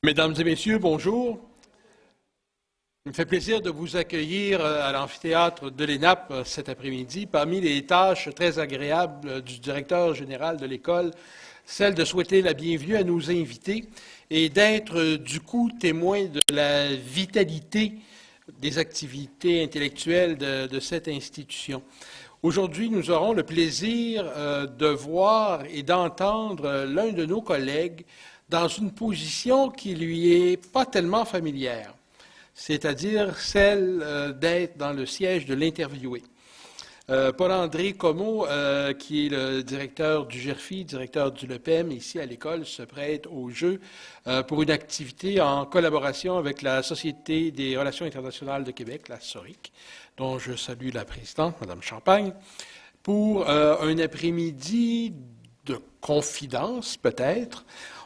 Mesdames et messieurs, bonjour. Il me fait plaisir de vous accueillir à l'amphithéâtre de l'ENAP cet après-midi. Parmi les tâches très agréables du directeur général de l'école, celle de souhaiter la bienvenue à nos invités et d'être du coup témoin de la vitalité des activités intellectuelles de cette institution. Aujourd'hui, nous aurons le plaisir de voir et d'entendre l'un de nos collègues dans une position qui lui est pas tellement familière, c'est-à-dire celle d'être dans le siège de l'interviewé. Paul-André Comeau, qui est le directeur du GERFI, directeur du LEPEM, ici à l'école, se prête au jeu pour une activité en collaboration avec la Société des relations internationales de Québec, la SORIC, dont je salue la présidente, Mme Champagne, pour un après-midi de confidence, peut-être.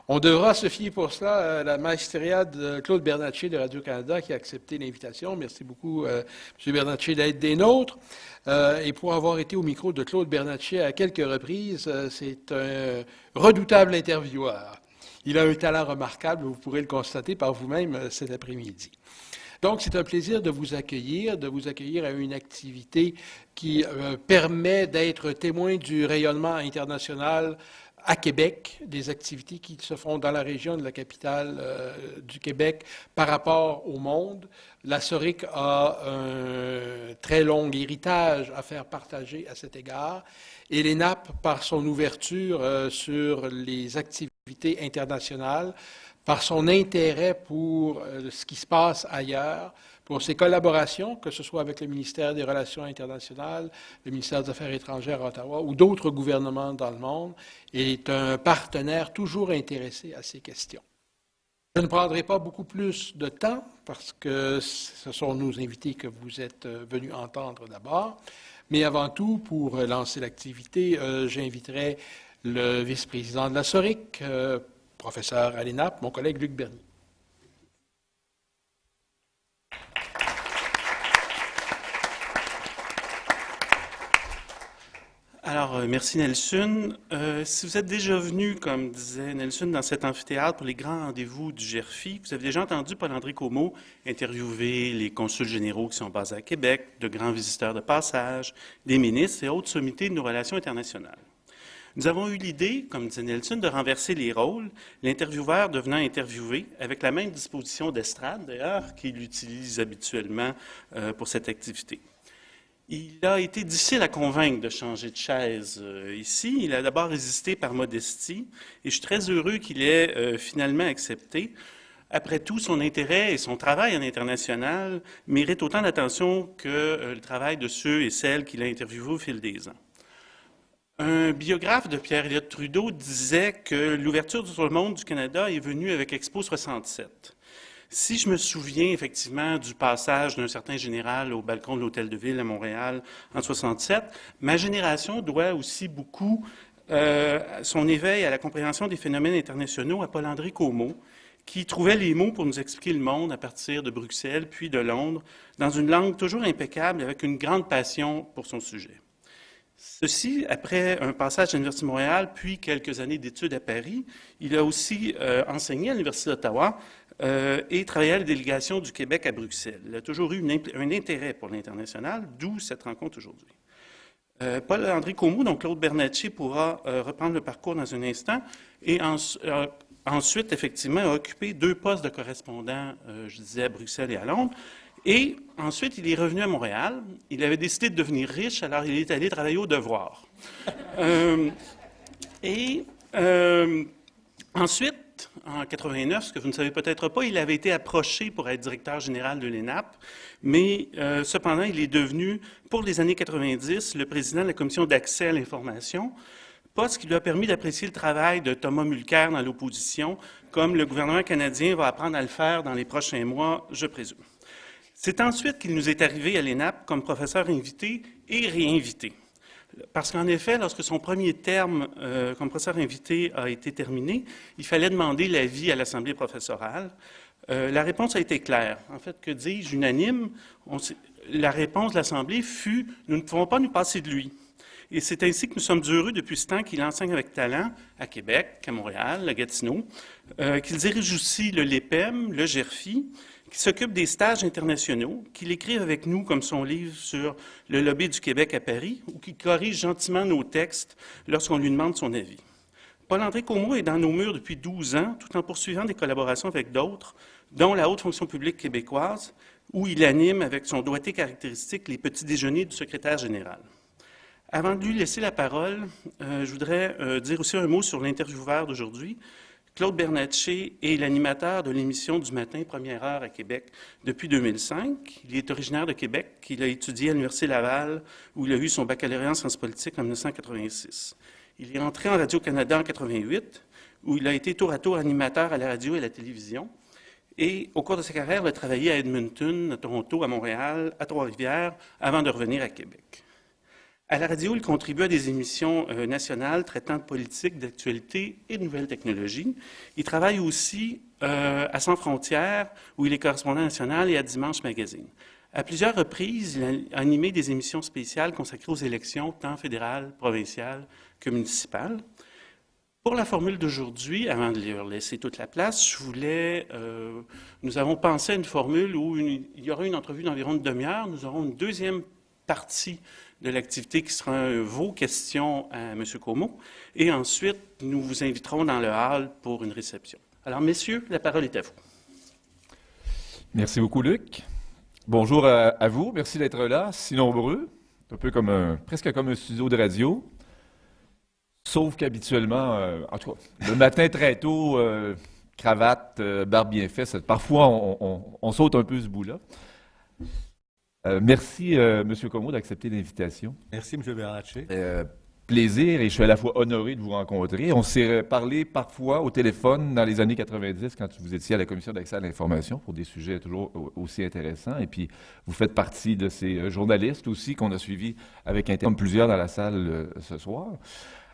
On devra se fier pour cela à la maestria de Claude Bernatchez de Radio-Canada qui a accepté l'invitation. Merci beaucoup, M. Bernatchez, d'être des nôtres. Et pour avoir été au micro de Claude Bernatchez à quelques reprises, c'est un redoutable intervieweur. Il a un talent remarquable, vous pourrez le constater par vous-même cet après-midi. Donc, c'est un plaisir de vous accueillir à une activité qui permet d'être témoin du rayonnement international à Québec, des activités qui se font dans la région de la capitale du Québec par rapport au monde. La SORIC a un très long héritage à faire partager à cet égard. Et l'ENAP, par son ouverture sur les activités internationales, par son intérêt pour ce qui se passe ailleurs, pour ses collaborations, que ce soit avec le ministère des Relations internationales, le ministère des Affaires étrangères à Ottawa ou d'autres gouvernements dans le monde, est un partenaire toujours intéressé à ces questions. Je ne prendrai pas beaucoup plus de temps parce que ce sont nos invités que vous êtes venus entendre d'abord. Mais avant tout, pour lancer l'activité, j'inviterai le vice-président de la SORIC, professeur à l'ENAP, mon collègue Luc Bernier. Alors, merci Nelson. Si vous êtes déjà venu, comme disait Nelson, dans cet amphithéâtre pour les grands rendez-vous du GERFI, vous avez déjà entendu Paul-André Comeau interviewer les consuls généraux qui sont basés à Québec, de grands visiteurs de passage, des ministres et autres sommités de nos relations internationales. Nous avons eu l'idée, comme disait Nelson, de renverser les rôles, l'intervieweur devenant interviewé, avec la même disposition d'estrade, d'ailleurs, qu'il utilise habituellement pour cette activité. Il a été difficile à convaincre de changer de chaise ici. Il a d'abord résisté par modestie et je suis très heureux qu'il ait finalement accepté. Après tout, son intérêt et son travail en international méritent autant d'attention que le travail de ceux et celles qu'il a interviewés au fil des ans. Un biographe de Pierre Elliott Trudeau disait que l'ouverture sur le monde du Canada est venue avec Expo 67. Si je me souviens effectivement du passage d'un certain général au balcon de l'Hôtel de Ville à Montréal en 67, ma génération doit aussi beaucoup son éveil à la compréhension des phénomènes internationaux à Paul-André Comeau, qui trouvait les mots pour nous expliquer le monde à partir de Bruxelles puis de Londres, dans une langue toujours impeccable avec une grande passion pour son sujet. Ceci, après un passage à l'Université de Montréal, puis quelques années d'études à Paris, il a aussi enseigné à l'Université d'Ottawa et travaillé à la délégation du Québec à Bruxelles. Il a toujours eu un intérêt pour l'international, d'où cette rencontre aujourd'hui. Paul-André Comeau, donc Claude Bernatchez, pourra reprendre le parcours dans un instant, et ensuite, effectivement, a occupé 2 postes de correspondant, je disais, à Bruxelles et à Londres. Et ensuite, il est revenu à Montréal. Il avait décidé de devenir riche, alors il est allé travailler au Devoir. Ensuite, en 89, ce que vous ne savez peut-être pas, il avait été approché pour être directeur général de l'ENAP, mais cependant, il est devenu, pour les années 90, le président de la Commission d'accès à l'information, poste qui lui a permis d'apprécier le travail de Thomas Mulcair dans l'opposition, comme le gouvernement canadien va apprendre à le faire dans les prochains mois, je présume. C'est ensuite qu'il nous est arrivé à l'ENAP comme professeur invité et réinvité. Parce qu'en effet, lorsque son premier terme comme professeur invité a été terminé, il fallait demander l'avis à l'Assemblée professorale. La réponse a été claire. En fait, que dis-je, unanime. La réponse de l'Assemblée fut « Nous ne pouvons pas nous passer de lui ». Et c'est ainsi que nous sommes heureux depuis ce temps qu'il enseigne avec talent à Québec, à Montréal, à Gatineau, qu'il dirige aussi le LEPEM, le GERFI, qui s'occupe des stages internationaux, qu'il écrive avec nous comme son livre sur le lobby du Québec à Paris, ou qu'il corrige gentiment nos textes lorsqu'on lui demande son avis. Paul-André Comeau est dans nos murs depuis 12 ans, tout en poursuivant des collaborations avec d'autres, dont la haute fonction publique québécoise, où il anime avec son doigté caractéristique les petits déjeuners du secrétaire général. Avant de lui laisser la parole, je voudrais dire aussi un mot sur l'intervieweur d'aujourd'hui. Claude Bernatchez est l'animateur de l'émission du matin, première heure à Québec, depuis 2005. Il est originaire de Québec. Il a étudié à l'Université Laval, où il a eu son baccalauréat en sciences politiques en 1986. Il est entré en Radio-Canada en 1988, où il a été tour à tour animateur à la radio et à la télévision. Et au cours de sa carrière, il a travaillé à Edmonton, à Toronto, à Montréal, à Trois-Rivières, avant de revenir à Québec. À la radio, il contribue à des émissions nationales traitant de politique, d'actualité et de nouvelles technologies. Il travaille aussi à Sans Frontières, où il est correspondant national, et à Dimanche Magazine. À plusieurs reprises, il a animé des émissions spéciales consacrées aux élections, tant fédérales, provinciales que municipales. Pour la formule d'aujourd'hui, avant de leur laisser toute la place, nous avons pensé à une formule où il y aura une entrevue d'environ une demi-heure. Nous aurons une deuxième partie de l'activité qui sera vos questions à M. Comeau. Et ensuite, nous vous inviterons dans le hall pour une réception. Alors, messieurs, la parole est à vous. Merci beaucoup, Luc. Bonjour à vous. Merci d'être là, si nombreux. C'est un peu comme presque comme un studio de radio. Sauf qu'habituellement, en tout cas, le matin très tôt, cravate, barbe bien faite, parfois on saute un peu ce bout-là. Merci, M. Comeau, d'accepter l'invitation. Merci, M. Bernatchez. Plaisir, et je suis à la fois honoré de vous rencontrer. On s'est parlé parfois au téléphone dans les années 90, quand vous étiez à la Commission d'accès à l'information, pour des sujets toujours aussi intéressants. Et puis, vous faites partie de ces journalistes aussi qu'on a suivis avec intérêt, comme plusieurs dans la salle ce soir.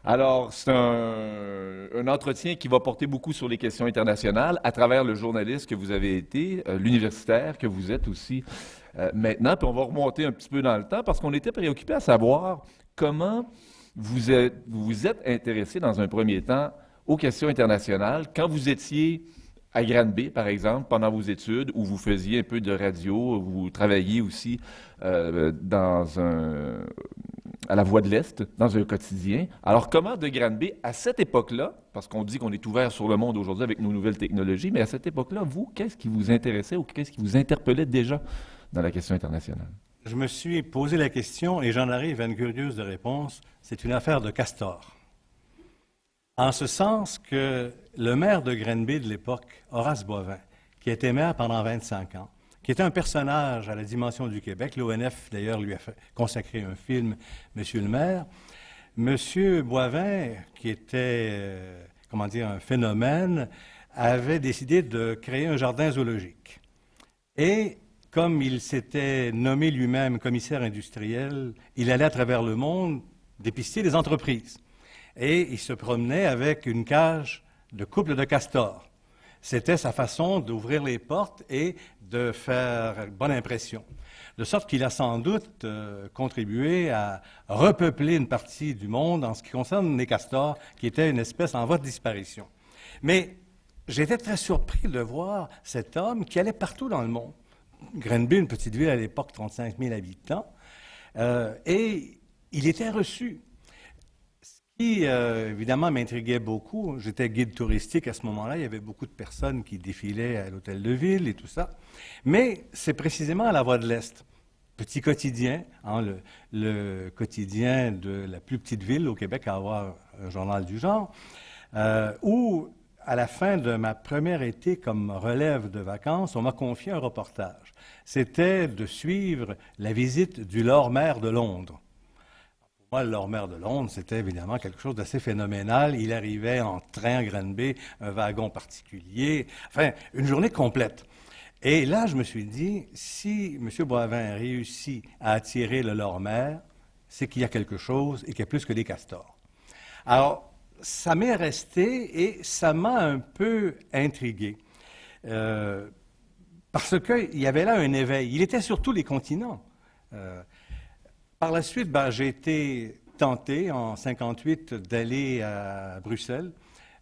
Alors, c'est un entretien qui va porter beaucoup sur les questions internationales à travers le journaliste que vous avez été, l'universitaire que vous êtes aussi maintenant. Puis on va remonter un petit peu dans le temps parce qu'on était préoccupé à savoir comment vous êtes intéressé dans un premier temps aux questions internationales quand vous étiez à Granby, par exemple, pendant vos études, où vous faisiez un peu de radio, où vous travailliez aussi à la Voix de l'Est, dans un quotidien. Alors, comment de Granby, à cette époque-là, parce qu'on dit qu'on est ouvert sur le monde aujourd'hui avec nos nouvelles technologies, mais à cette époque-là, vous, qu'est-ce qui vous intéressait ou qu'est-ce qui vous interpellait déjà dans la question internationale? Je me suis posé la question et j'en arrive à une curieuse de réponse. C'est une affaire de castor. En ce sens que le maire de Granby de l'époque, Horace Boivin, qui était maire pendant 25 ans, qui était un personnage à la dimension du Québec, l'ONF d'ailleurs lui a consacré un film, Monsieur le maire, Monsieur Boivin, qui était, un phénomène, avait décidé de créer un jardin zoologique. Et comme il s'était nommé lui-même commissaire industriel, il allait à travers le monde dépister des entreprises. Et il se promenait avec une cage de couple de castors. C'était sa façon d'ouvrir les portes et de faire bonne impression. De sorte qu'il a sans doute contribué à repeupler une partie du monde en ce qui concerne les castors, qui étaient une espèce en voie de disparition. Mais j'étais très surpris de voir cet homme qui allait partout dans le monde. Granby, une petite ville à l'époque, 35 000 habitants, et il était reçu. Ce qui, évidemment, m'intriguait beaucoup. J'étais guide touristique à ce moment-là, il y avait beaucoup de personnes qui défilaient à l'hôtel de ville et tout ça. Mais c'est précisément à la Voix de l'Est, petit quotidien, le quotidien de la plus petite ville au Québec à avoir un journal du genre, où, à la fin de ma première été comme relève de vacances, on m'a confié un reportage. C'était de suivre la visite du Lord Mayor de Londres. Pour moi, le Lord Mayor de Londres, c'était évidemment quelque chose d'assez phénoménal. Il arrivait en train à Granby, un wagon particulier, enfin, une journée complète. Et là, je me suis dit, si M. Boivin réussit à attirer le Lord Mayor, c'est qu'il y a quelque chose et qu'il y a plus que des castors. Alors, ça m'est resté et ça m'a un peu intrigué. Parce qu'il y avait là un éveil. Il était sur tous les continents. Par la suite, j'ai été tenté en 58 d'aller à Bruxelles,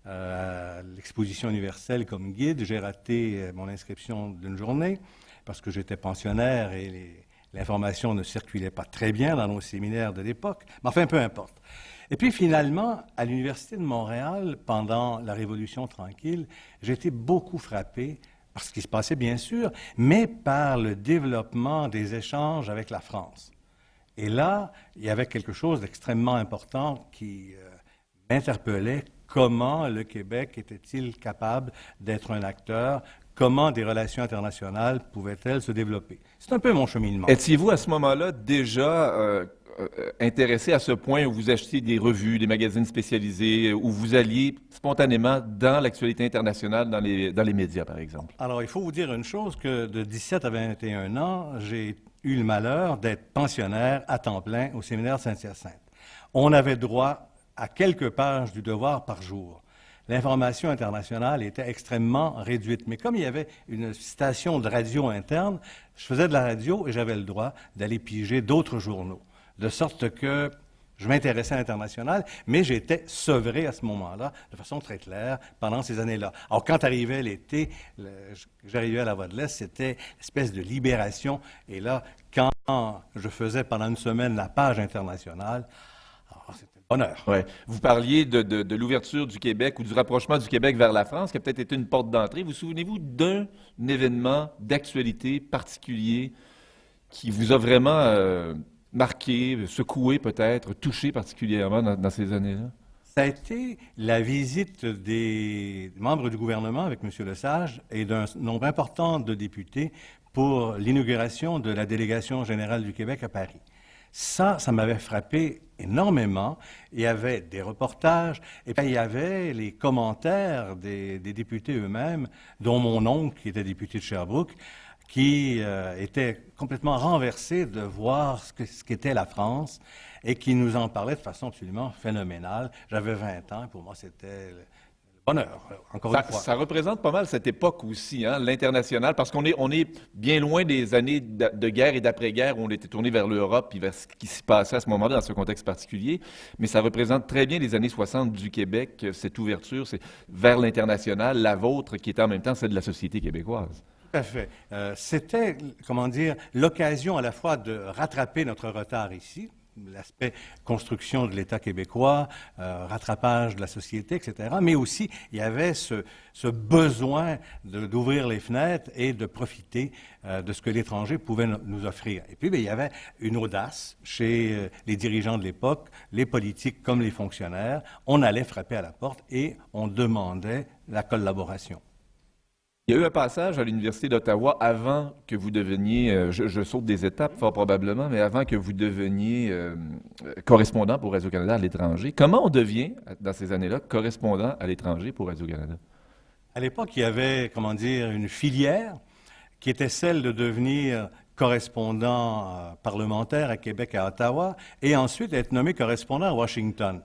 à l'exposition universelle comme guide. J'ai raté mon inscription d'une journée parce que j'étais pensionnaire et l'information ne circulait pas très bien dans nos séminaires de l'époque. Mais enfin, peu importe. Et puis finalement, à l'Université de Montréal, pendant la Révolution tranquille, j'ai été beaucoup frappé par ce qui se passait, bien sûr, mais par le développement des échanges avec la France. Et là, il y avait quelque chose d'extrêmement important qui m'interpellait. Comment le Québec était-il capable d'être un acteur? Comment des relations internationales pouvaient-elles se développer? C'est un peu mon cheminement. Étiez-vous à ce moment-là déjà intéressé à ce point où vous achetiez des revues, des magazines spécialisés, où vous alliez spontanément dans l'actualité internationale, dans les médias, par exemple? Alors, il faut vous dire une chose, que de 17 à 21 ans, j'ai eu le malheur d'être pensionnaire à temps plein au séminaire de Saint-Hyacinthe. On avait droit à quelques pages du Devoir par jour. L'information internationale était extrêmement réduite. Mais comme il y avait une station de radio interne, je faisais de la radio et j'avais le droit d'aller piger d'autres journaux. De sorte que je m'intéressais à l'international, mais j'étais sevré à ce moment-là, de façon très claire, pendant ces années-là. Alors, quand arrivait l'été, j'arrivais à la Voix de l'Est, c'était une espèce de libération. Et là, quand je faisais pendant une semaine la page internationale, c'était un bonheur. Ouais. Vous parliez de l'ouverture du Québec ou du rapprochement du Québec vers la France, qui a peut-être été une porte d'entrée. Vous souvenez-vous d'un événement d'actualité particulier qui vous a vraiment marqué, secoué peut-être, touché particulièrement dans ces années-là? Ça a été la visite des membres du gouvernement avec M. Lesage et d'un nombre important de députés pour l'inauguration de la délégation générale du Québec à Paris. Ça m'avait frappé énormément. Il y avait des reportages, et puis il y avait les commentaires des députés eux-mêmes, dont mon oncle, qui était député de Sherbrooke, qui était complètement renversé de voir ce qu'était la France et qui nous en parlait de façon absolument phénoménale. J'avais 20 ans, et pour moi, c'était le bonheur, encore une fois. Ça représente pas mal cette époque aussi, hein, l'international, parce qu'on est bien loin des années de guerre et d'après-guerre où on était tourné vers l'Europe et vers ce qui s'y passait à ce moment-là, dans ce contexte particulier, mais ça représente très bien les années 60 du Québec, cette ouverture vers l'international, la vôtre, qui était en même temps celle de la société québécoise. Tout à fait. C'était, comment dire, l'occasion à la fois de rattraper notre retard ici, l'aspect construction de l'État québécois, rattrapage de la société, etc. Mais aussi, il y avait ce besoin d'ouvrir les fenêtres et de profiter de ce que l'étranger pouvait nous offrir. Et puis, bien, il y avait une audace chez les dirigeants de l'époque, les politiques comme les fonctionnaires. On allait frapper à la porte et on demandait la collaboration. Il y a eu un passage à l'Université d'Ottawa avant que vous deveniez, je saute des étapes fort probablement, mais avant que vous deveniez correspondant pour Radio-Canada à l'étranger. Comment on devient, dans ces années-là, correspondant à l'étranger pour Radio-Canada? À l'époque, il y avait, comment dire, une filière qui était celle de devenir correspondant parlementaire à Québec et à Ottawa, et ensuite être nommé correspondant à Washington.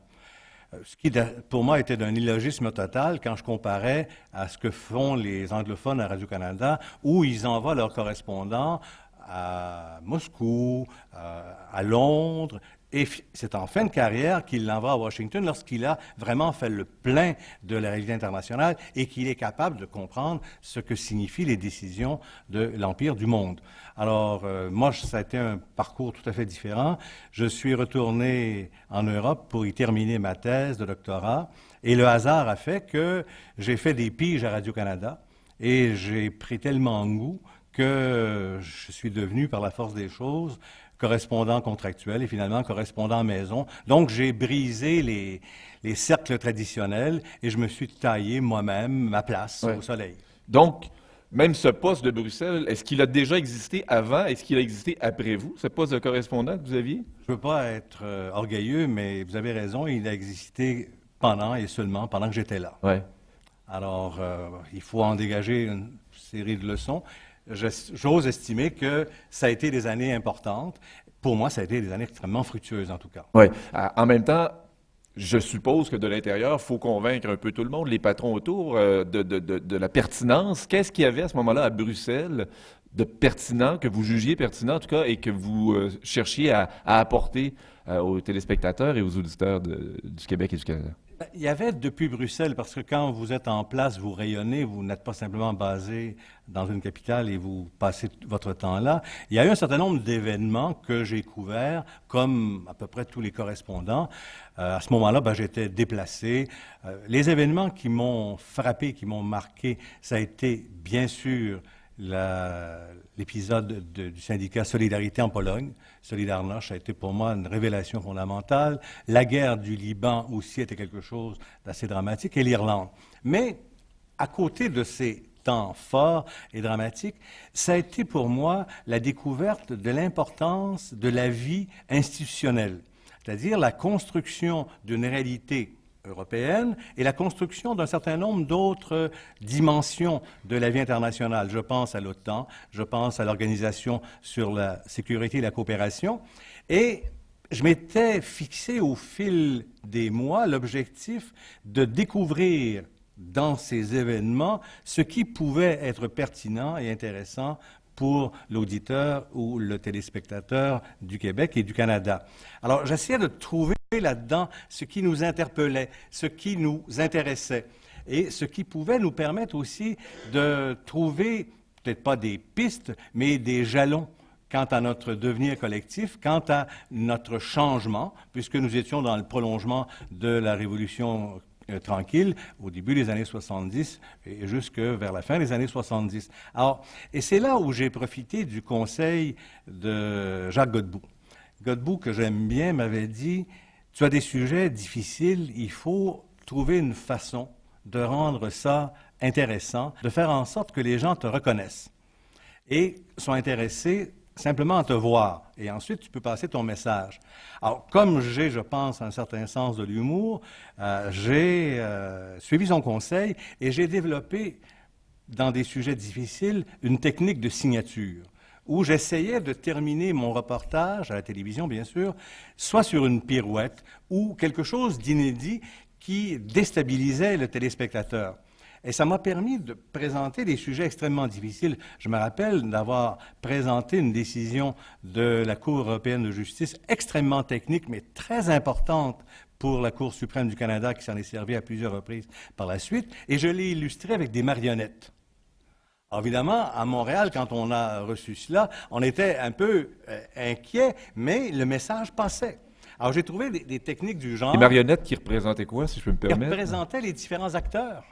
Ce qui, pour moi, était d'un illogisme total quand je comparais à ce que font les anglophones à Radio-Canada, où ils envoient leurs correspondants à Moscou, à Londres, et c'est en fin de carrière qu'il l'envoie à Washington lorsqu'il a vraiment fait le plein de la réalité internationale et qu'il est capable de comprendre ce que signifient les décisions de l'Empire du monde. Alors, moi, ça a été un parcours tout à fait différent. Je suis retourné en Europe pour y terminer ma thèse de doctorat et le hasard a fait que j'ai fait des piges à Radio-Canada et j'ai pris tellement goût que je suis devenu, par la force des choses, correspondant contractuel et finalement correspondant maison. Donc, j'ai brisé les cercles traditionnels et je me suis taillé moi-même ma place au soleil. Donc, même ce poste de Bruxelles, est-ce qu'il a déjà existé avant? Est-ce qu'il a existé après vous, ce poste de correspondant que vous aviez? Je ne veux pas être orgueilleux, mais vous avez raison, il a existé pendant et seulement pendant que j'étais là. Ouais. Alors, il faut en dégager une série de leçons. J'ose estimer que ça a été des années importantes. Pour moi, ça a été des années extrêmement fructueuses, en tout cas. Oui. En même temps, je suppose que de l'intérieur, il faut convaincre un peu tout le monde, les patrons autour, de la pertinence. Qu'est-ce qu'il y avait à ce moment-là à Bruxelles de pertinent, que vous jugiez pertinent en tout cas, et que vous cherchiez à apporter aux téléspectateurs et aux auditeurs du Québec et du Canada? Il y avait depuis Bruxelles, parce que quand vous êtes en place, vous rayonnez, vous n'êtes pas simplement basé dans une capitale et vous passez votre temps là. Il y a eu un certain nombre d'événements que j'ai couverts, comme à peu près tous les correspondants. À ce moment-là, j'étais déplacé. Les événements qui m'ont frappé, qui m'ont marqué, ça a été bien sûr l'épisode du syndicat Solidarité en Pologne. Solidarność a été pour moi une révélation fondamentale. La guerre du Liban aussi était quelque chose d'assez dramatique, et l'Irlande. Mais à côté de ces temps forts et dramatiques, ça a été pour moi la découverte de l'importance de la vie institutionnelle, c'est-à-dire la construction d'une réalité européenne et la construction d'un certain nombre d'autres dimensions de la vie internationale. Je pense à l'OTAN, je pense à l'Organisation sur la sécurité et la coopération. Et je m'étais fixé au fil des mois l'objectif de découvrir dans ces événements ce qui pouvait être pertinent et intéressant pour l'auditeur ou le téléspectateur du Québec et du Canada. Alors, j'essayais de trouver là-dedans ce qui nous interpellait, ce qui nous intéressait et ce qui pouvait nous permettre aussi de trouver, peut-être pas des pistes, mais des jalons quant à notre devenir collectif, quant à notre changement, puisque nous étions dans le prolongement de la Révolution tranquille au début des années 70 et jusque vers la fin des années 70. Alors, et c'est là où j'ai profité du conseil de Jacques Godbout. Godbout, que j'aime bien, m'avait dit: tu as des sujets difficiles, il faut trouver une façon de rendre ça intéressant, de faire en sorte que les gens te reconnaissent et sont intéressés simplement à te voir. Et ensuite, tu peux passer ton message. Alors, comme j'ai, je pense, un certain sens de l'humour, j'ai suivi son conseil et j'ai développé, dans des sujets difficiles, une technique de signature, où j'essayais de terminer mon reportage, à la télévision bien sûr, soit sur une pirouette ou quelque chose d'inédit qui déstabilisait le téléspectateur. Et ça m'a permis de présenter des sujets extrêmement difficiles. Je me rappelle d'avoir présenté une décision de la Cour européenne de justice extrêmement technique, mais très importante pour la Cour suprême du Canada, qui s'en est servie à plusieurs reprises par la suite, et je l'ai illustré avec des marionnettes. Alors évidemment, à Montréal, quand on a reçu cela, on était un peu inquiet, mais le message passait. Alors j'ai trouvé des techniques du genre... Les marionnettes qui représentaient quoi, si je peux me permettre? Qui représentaient les différents acteurs.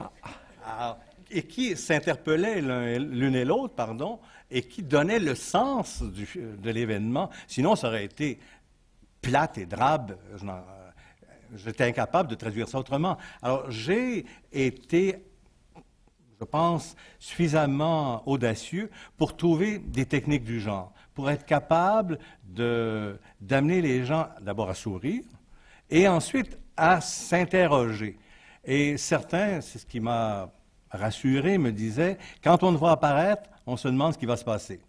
Et qui s'interpellaient l'une et l'autre, et qui donnaient le sens de l'événement. Sinon, ça aurait été plate et drabe. J'étais incapable de traduire ça autrement. Alors, j'ai été, je pense, suffisamment audacieux pour trouver des techniques du genre, pour être capable d'amener les gens d'abord à sourire et ensuite à s'interroger. Et certains, c'est ce qui m'a rassuré, me disaient, quand on le voit apparaître, on se demande ce qui va se passer.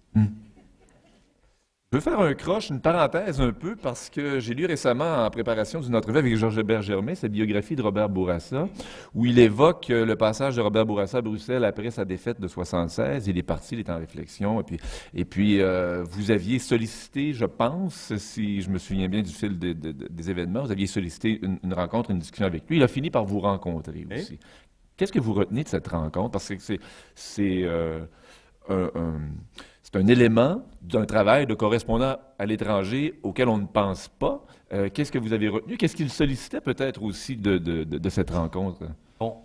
Je veux faire un croche, une parenthèse un peu, parce que j'ai lu récemment, en préparation d'une entrevue avec Georges Bergermé, sa biographie de Robert Bourassa, où il évoque le passage de Robert Bourassa à Bruxelles après sa défaite de 1976. Il est parti, il est en réflexion, et puis vous aviez sollicité, je pense, si je me souviens bien du fil des événements, vous aviez sollicité une rencontre, une discussion avec lui. Il a fini par vous rencontrer aussi. Oui. Qu'est-ce que vous retenez de cette rencontre? Parce que c'est un élément d'un travail de correspondant à l'étranger auquel on ne pense pas. Qu'est-ce que vous avez retenu? Qu'est-ce qu'il sollicitait peut-être aussi de cette rencontre? Bon,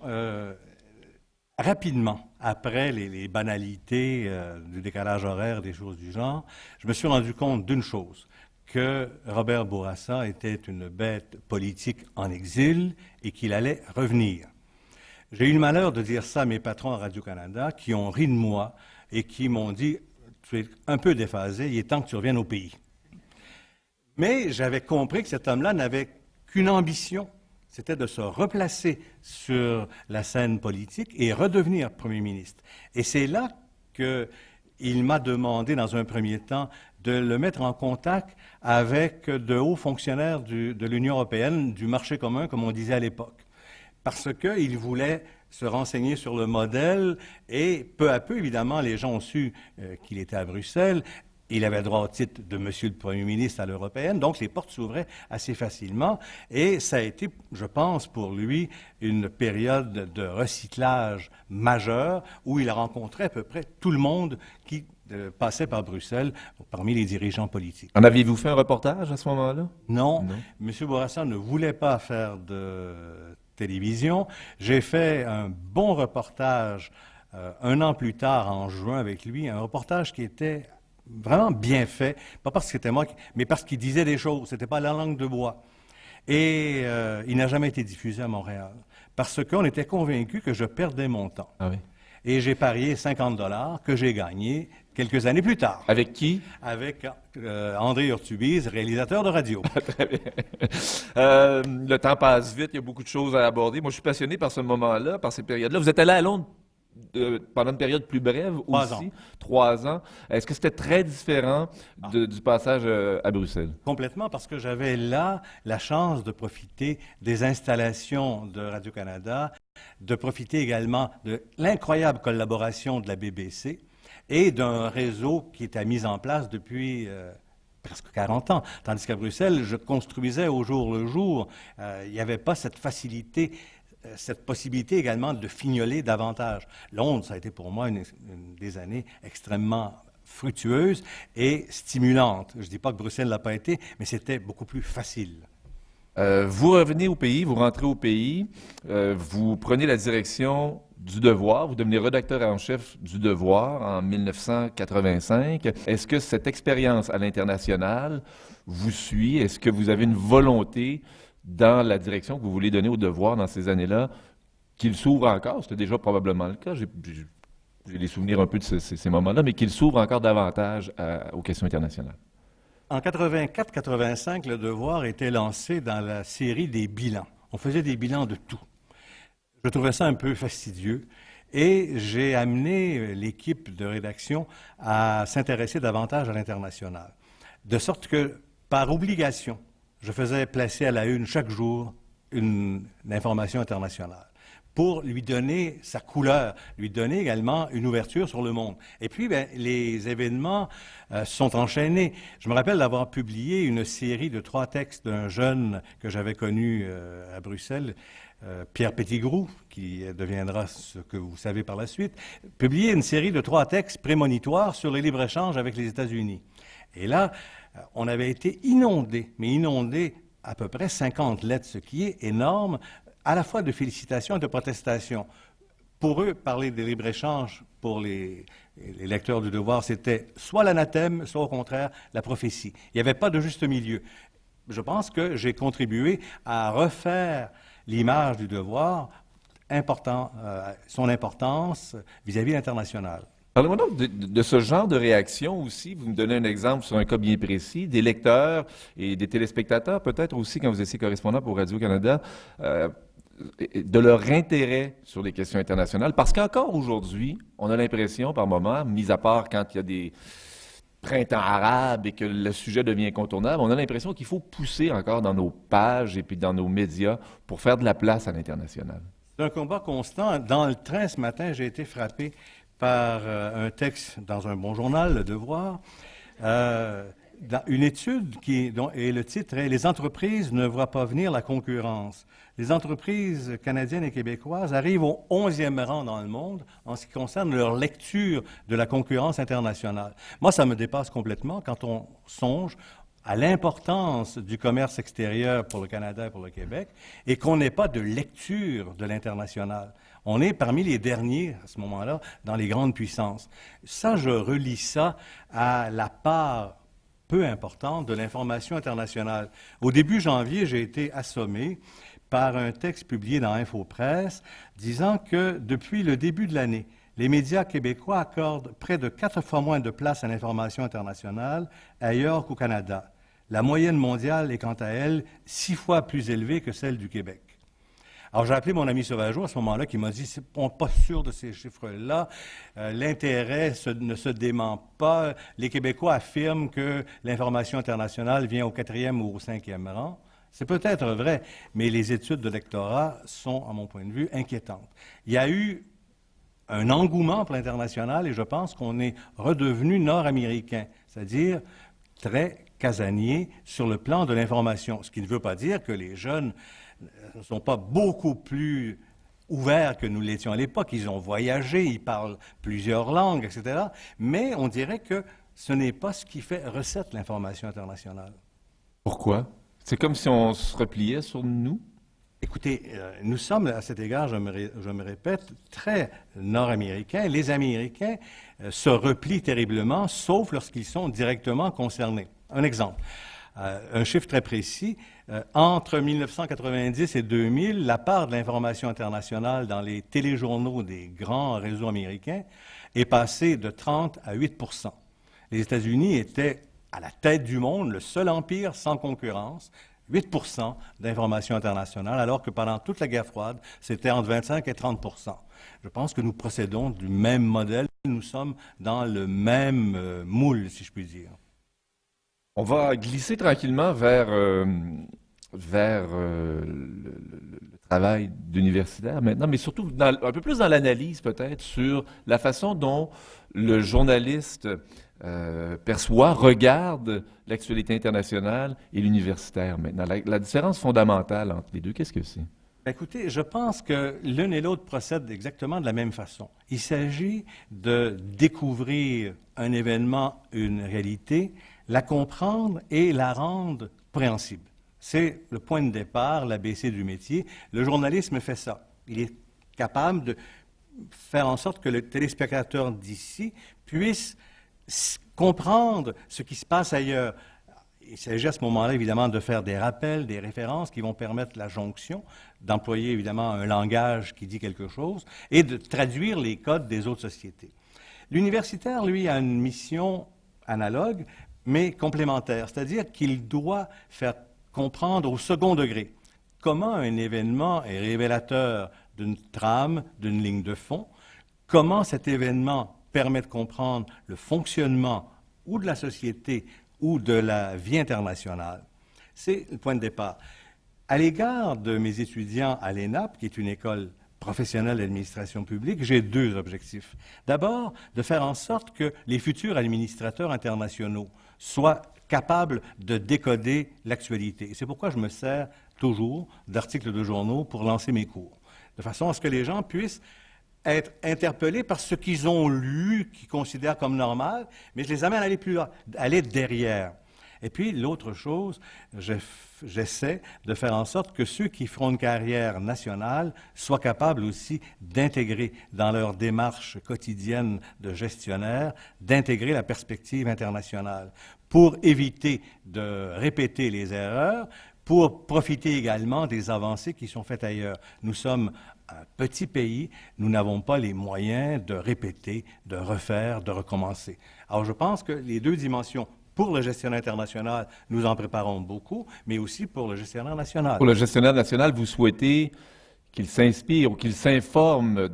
rapidement, après les banalités du décalage horaire, des choses du genre, je me suis rendu compte d'une chose, que Robert Bourassa était une bête politique en exil et qu'il allait revenir. J'ai eu le malheur de dire ça à mes patrons à Radio-Canada qui ont ri de moi et qui m'ont dit « Tu es un peu déphasé, il est temps que tu reviennes au pays. » Mais j'avais compris que cet homme-là n'avait qu'une ambition, c'était de se replacer sur la scène politique et redevenir Premier ministre. Et c'est là qu'il m'a demandé, dans un premier temps, de le mettre en contact avec de hauts fonctionnaires de l'Union européenne, du marché commun, comme on disait à l'époque. Parce qu'il voulait se renseigner sur le modèle et peu à peu, évidemment, les gens ont su qu'il était à Bruxelles Il avait droit au titre de Monsieur le Premier ministre à l'européenne, donc les portes s'ouvraient assez facilement. Et ça a été, je pense, pour lui, une période de recyclage majeur où il a rencontré à peu près tout le monde qui passait par Bruxelles parmi les dirigeants politiques. En aviez-vous fait un reportage à ce moment-là? Non, Non. M. Bourassa ne voulait pas faire de télévision. J'ai fait un bon reportage un an plus tard, en juin, avec lui, un reportage qui était vraiment bien fait, pas parce que c'était moi, mais parce qu'il disait des choses. C'était pas la langue de bois. Et il n'a jamais été diffusé à Montréal, parce qu'on était convaincus que je perdais mon temps. Ah oui. Et j'ai parié 50 $ que j'ai gagné quelques années plus tard. Avec qui? Avec André Urtubise, réalisateur de radio. Très bien. Le temps passe vite, il y a beaucoup de choses à aborder. Moi, je suis passionné par ce moment-là, par ces périodes-là. Vous êtes allé à Londres pendant une période plus brève aussi, 3 ans. 3 ans. Est-ce que c'était très différent du passage à Bruxelles? Complètement, parce que j'avais là la chance de profiter des installations de Radio-Canada, de profiter également de l'incroyable collaboration de la BBC et d'un réseau qui était mis en place depuis presque 40 ans. Tandis qu'à Bruxelles, je construisais au jour le jour. Il n'y avait pas cette facilité, cette possibilité également de fignoler davantage. Londres, ça a été pour moi une des années extrêmement fructueuses et stimulantes. Je ne dis pas que Bruxelles ne l'a pas été, mais c'était beaucoup plus facile. Vous revenez au pays, vous rentrez au pays, vous prenez la direction du Devoir, vous devenez rédacteur en chef du Devoir en 1985. Est-ce que cette expérience à l'international vous suit? Est-ce que vous avez une volonté dans la direction que vous voulez donner au Devoir dans ces années-là, qu'il s'ouvre encore? C'était déjà probablement le cas. J'ai des souvenirs un peu de ces moments-là, mais qu'il s'ouvre encore davantage aux questions internationales. En 84-85, le Devoir était lancé dans la série des bilans. On faisait des bilans de tout. Je trouvais ça un peu fastidieux et j'ai amené l'équipe de rédaction à s'intéresser davantage à l'international. De sorte que, par obligation, je faisais placer à la une chaque jour une information internationale pour lui donner sa couleur, lui donner également une ouverture sur le monde. Et puis, les événements sont enchaînés. Je me rappelle d'avoir publié une série de 3 textes d'un jeune que j'avais connu à Bruxelles, Pierre Petitgrou, qui deviendra ce que vous savez par la suite, publié une série de 3 textes prémonitoires sur le libre-échange avec les États-Unis. Et là, on avait été inondés, mais inondés à peu près 50 lettres, ce qui est énorme, à la fois de félicitations et de protestations. Pour eux, parler des libre-échanges, pour les lecteurs du Devoir, c'était soit l'anathème, soit au contraire la prophétie. Il n'y avait pas de juste milieu. Je pense que j'ai contribué à refaire l'image du Devoir, son importance vis-à-vis l'international. Parlez-moi donc de ce genre de réaction aussi. Vous me donnez un exemple sur un cas bien précis, des lecteurs et des téléspectateurs, peut-être aussi quand vous étiez correspondant pour Radio-Canada, de leur intérêt sur les questions internationales. Parce qu'encore aujourd'hui, on a l'impression, par moments, mis à part quand il y a des printemps arabes et que le sujet devient incontournable, on a l'impression qu'il faut pousser encore dans nos pages et puis dans nos médias pour faire de la place à l'international. C'est un combat constant. Dans le train ce matin, j'ai été frappé par un texte dans un bon journal, Le Devoir, dans une étude et le titre est « Les entreprises ne voient pas venir la concurrence ». Les entreprises canadiennes et québécoises arrivent au 11e rang dans le monde en ce qui concerne leur lecture de la concurrence internationale. Moi, ça me dépasse complètement quand on songe à l'importance du commerce extérieur pour le Canada et pour le Québec et qu'on n'ait pas de lecture de l'international. On est parmi les derniers, à ce moment-là, dans les grandes puissances. Ça, je relie ça à la part peu importante de l'information internationale. Au début janvier, j'ai été assommé par un texte publié dans Infopresse disant que depuis le début de l'année, les médias québécois accordent près de 4 fois moins de place à l'information internationale ailleurs qu'au Canada. La moyenne mondiale est quant à elle 6 fois plus élevée que celle du Québec. Alors j'ai appelé mon ami Sauvageau à ce moment-là qui m'a dit « on n'est pas sûr de ces chiffres-là, l'intérêt ne se dément pas, les Québécois affirment que l'information internationale vient au 4e ou au 5e rang ». C'est peut-être vrai, mais les études de lectorat sont, à mon point de vue, inquiétantes. Il y a eu un engouement pour l'international et je pense qu'on est redevenu nord-américain, c'est-à-dire très casanier sur le plan de l'information. Ce qui ne veut pas dire que les jeunes ne sont pas beaucoup plus ouverts que nous l'étions à l'époque. Ils ont voyagé, ils parlent plusieurs langues, etc. Mais on dirait que ce n'est pas ce qui fait recette l'information internationale. Pourquoi? C'est comme si on se repliait sur nous? Écoutez, nous sommes, à cet égard, je me répète, très nord-américains. Les Américains se replient terriblement, sauf lorsqu'ils sont directement concernés. Un exemple, un chiffre très précis, entre 1990 et 2000, la part de l'information internationale dans les téléjournaux des grands réseaux américains est passée de 30 à 8 %. Les États-Unis étaient à la tête du monde, le seul empire sans concurrence, 8 % d'information internationale, alors que pendant toute la guerre froide, c'était entre 25 et 30 %. Je pense que nous procédons du même modèle, nous sommes dans le même moule, si je puis dire. On va glisser tranquillement vers le travail d'universitaire maintenant, mais surtout un peu plus dans l'analyse peut-être sur la façon dont le journaliste perçoit, regarde l'actualité internationale et l'universitaire maintenant. La différence fondamentale entre les deux, qu'est-ce que c'est? Écoutez, je pense que l'un et l'autre procèdent exactement de la même façon. Il s'agit de découvrir un événement, une réalité, la comprendre et la rendre préhensible. C'est le point de départ, l'ABC du métier. Le journalisme fait ça. Il est capable de faire en sorte que le téléspectateur d'ici puisse comprendre ce qui se passe ailleurs. Il s'agit à ce moment-là, évidemment, de faire des rappels, des références qui vont permettre la jonction, d'employer, évidemment, un langage qui dit quelque chose et de traduire les codes des autres sociétés. L'universitaire, lui, a une mission analogue, mais complémentaire, c'est-à-dire qu'il doit faire comprendre au second degré comment un événement est révélateur d'une trame, d'une ligne de fond, comment cet événement permet de comprendre le fonctionnement ou de la société ou de la vie internationale. C'est le point de départ. À l'égard de mes étudiants à l'ENAP, qui est une école professionnelle d'administration publique, j'ai deux objectifs. D'abord, de faire en sorte que les futurs administrateurs internationaux soient capables de décoder l'actualité. Et c'est pourquoi je me sers toujours d'articles de journaux pour lancer mes cours, de façon à ce que les gens puissent être interpellés par ce qu'ils ont lu, qu'ils considèrent comme normal, mais je les amène à aller plus loin, à aller derrière. Et puis, l'autre chose, j'essaie de faire en sorte que ceux qui feront une carrière nationale soient capables aussi d'intégrer dans leur démarche quotidienne de gestionnaire, d'intégrer la perspective internationale pour éviter de répéter les erreurs, pour profiter également des avancées qui sont faites ailleurs. Nous sommes un petit pays, nous n'avons pas les moyens de répéter, de refaire, de recommencer. Alors, je pense que les deux dimensions, pour le gestionnaire international, nous en préparons beaucoup, mais aussi pour le gestionnaire national. Pour le gestionnaire national, vous souhaitez qu'il s'inspire ou qu'il s'informe,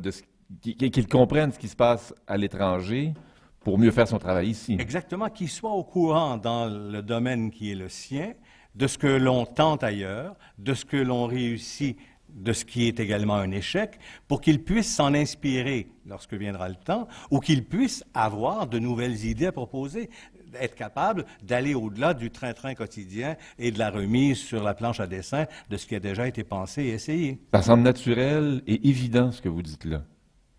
qu'il comprenne ce qui se passe à l'étranger pour mieux faire son travail ici. Exactement, qu'il soit au courant dans le domaine qui est le sien, de ce que l'on tente ailleurs, de ce que l'on réussit, de ce qui est également un échec, pour qu'il puisse s'en inspirer lorsque viendra le temps, ou qu'il puisse avoir de nouvelles idées à proposer, être capable d'aller au-delà du train-train quotidien et de la remise sur la planche à dessin de ce qui a déjà été pensé et essayé. Ça semble naturel et évident ce que vous dites là.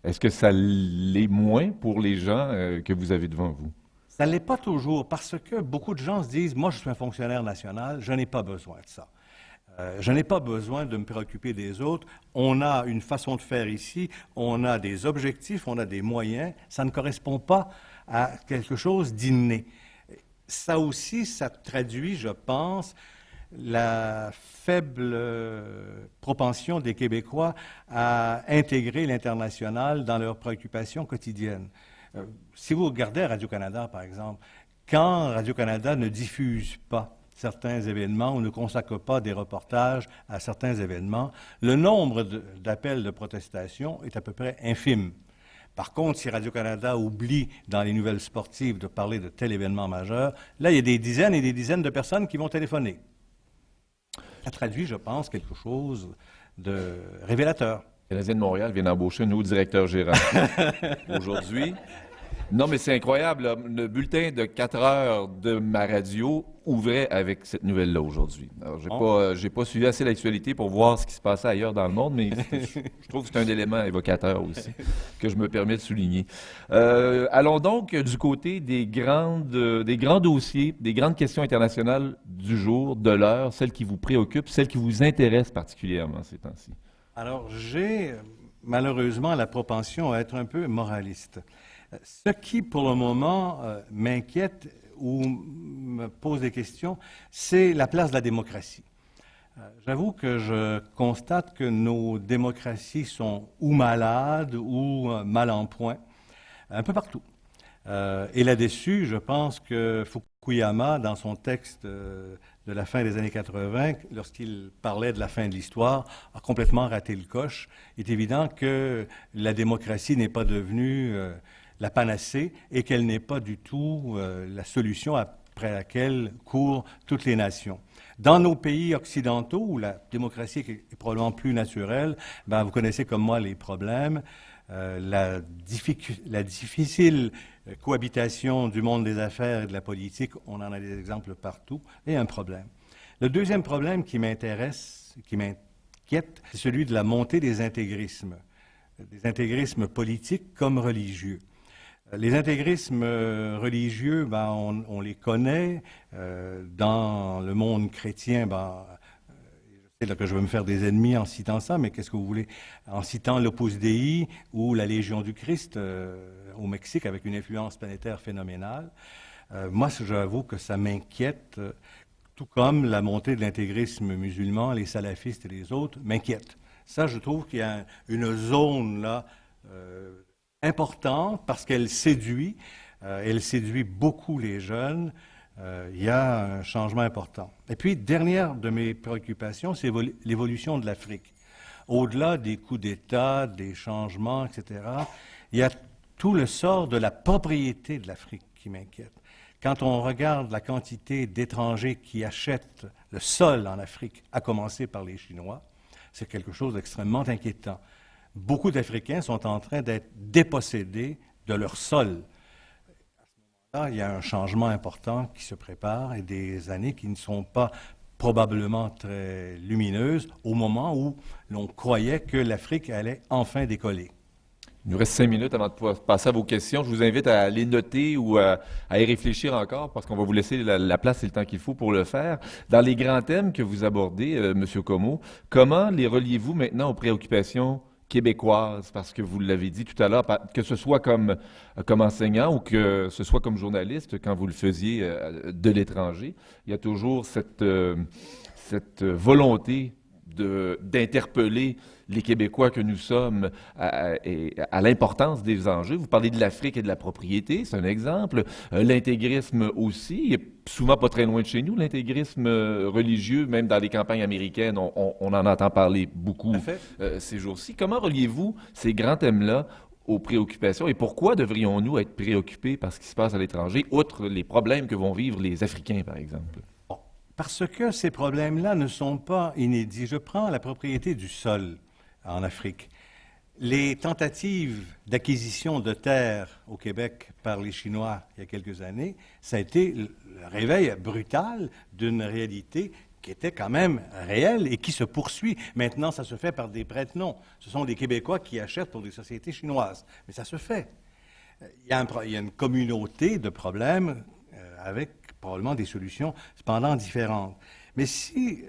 Est-ce que ça l'est moins pour les gens que vous avez devant vous? Ça ne l'est pas toujours, parce que beaucoup de gens se disent « Moi, je suis un fonctionnaire national, je n'ai pas besoin de ça. Je n'ai pas besoin de me préoccuper des autres. On a une façon de faire ici, on a des objectifs, on a des moyens. Ça ne correspond pas à quelque chose d'inné. » Ça aussi, ça traduit, je pense, la faible propension des Québécois à intégrer l'international dans leurs préoccupations quotidiennes. Si vous regardez Radio-Canada, par exemple, quand Radio-Canada ne diffuse pas certains événements ou ne consacre pas des reportages à certains événements, le nombre d'appels de protestation est à peu près infime. Par contre, si Radio-Canada oublie dans les nouvelles sportives de parler de tel événement majeur, là, il y a des dizaines et des dizaines de personnes qui vont téléphoner. Ça traduit, je pense, quelque chose de révélateur. Le Canadien de Montréal vient d'embaucher un nouveau directeur gérant aujourd'hui. Non, mais c'est incroyable, là. Le bulletin de 4 heures de ma radio ouvrait avec cette nouvelle-là aujourd'hui. Alors, j'ai pas suivi assez l'actualité pour voir ce qui se passait ailleurs dans le monde, mais je trouve que c'est un élément évocateur aussi que je me permets de souligner. Allons donc du côté des grands dossiers, des grandes questions internationales du jour, de l'heure, celles qui vous préoccupent, celles qui vous intéressent particulièrement ces temps-ci. Alors, j'ai malheureusement la propension à être un peu moraliste. Ce qui, pour le moment, m'inquiète ou me pose des questions, c'est la place de la démocratie. J'avoue que je constate que nos démocraties sont ou malades ou mal en point, un peu partout. Et là-dessus, je pense que Fukuyama, dans son texte de la fin des années 80, lorsqu'il parlait de la fin de l'histoire, a complètement raté le coche. Il est évident que la démocratie n'est pas devenue la panacée et qu'elle n'est pas du tout la solution après laquelle courent toutes les nations. Dans nos pays occidentaux, où la démocratie est probablement plus naturelle, ben, vous connaissez comme moi les problèmes, la difficile cohabitation du monde des affaires et de la politique, on en a des exemples partout, et un problème. Le deuxième problème qui m'intéresse, qui m'inquiète, c'est celui de la montée des intégrismes politiques comme religieux. Les intégrismes religieux, ben, on les connaît. Dans le monde chrétien, ben, je sais là que je vais me faire des ennemis en citant ça, mais qu'est-ce que vous voulez? En citant l'Opus Dei ou la Légion du Christ au Mexique, avec une influence planétaire phénoménale. Moi, j'avoue que ça m'inquiète, tout comme la montée de l'intégrisme musulman, les salafistes et les autres m'inquiètent. Ça, je trouve qu'il y a une zone là importante parce qu'elle séduit beaucoup les jeunes. Il y a un changement important. Et puis, dernière de mes préoccupations, c'est l'évolution de l'Afrique. Au-delà des coups d'État, des changements, etc., il y a tout le sort de la propriété de l'Afrique qui m'inquiète. Quand on regarde la quantité d'étrangers qui achètent le sol en Afrique, à commencer par les Chinois, c'est quelque chose d'extrêmement inquiétant. Beaucoup d'Africains sont en train d'être dépossédés de leur sol. À ce moment-là, il y a un changement important qui se prépare et des années qui ne sont pas probablement très lumineuses au moment où l'on croyait que l'Afrique allait enfin décoller. Il nous reste 5 minutes avant de pouvoir passer à vos questions. Je vous invite à les noter ou à y réfléchir encore parce qu'on va vous laisser la place et le temps qu'il faut pour le faire. Dans les grands thèmes que vous abordez, M. Comeau, comment les reliez-vous maintenant aux préoccupations québécoises? Parce que vous l'avez dit tout à l'heure, que ce soit comme enseignant ou que ce soit comme journaliste, quand vous le faisiez de l'étranger, il y a toujours cette volonté d'interpeller les Québécois que nous sommes à l'importance des enjeux. Vous parlez de l'Afrique et de la propriété, c'est un exemple. L'intégrisme aussi, il est souvent pas très loin de chez nous, l'intégrisme religieux, même dans les campagnes américaines, on en entend parler beaucoup ces jours-ci. Comment reliez-vous ces grands thèmes-là aux préoccupations et pourquoi devrions-nous être préoccupés par ce qui se passe à l'étranger, outre les problèmes que vont vivre les Africains, par exemple? Parce que ces problèmes-là ne sont pas inédits. Je prends la propriété du sol en Afrique. Les tentatives d'acquisition de terres au Québec par les Chinois il y a quelques années, ça a été le réveil brutal d'une réalité qui était quand même réelle et qui se poursuit. Maintenant, ça se fait par des prête-noms. Ce sont des Québécois qui achètent pour des sociétés chinoises. Mais ça se fait. Il y a une communauté de problèmes avec probablement des solutions cependant différentes. Mais si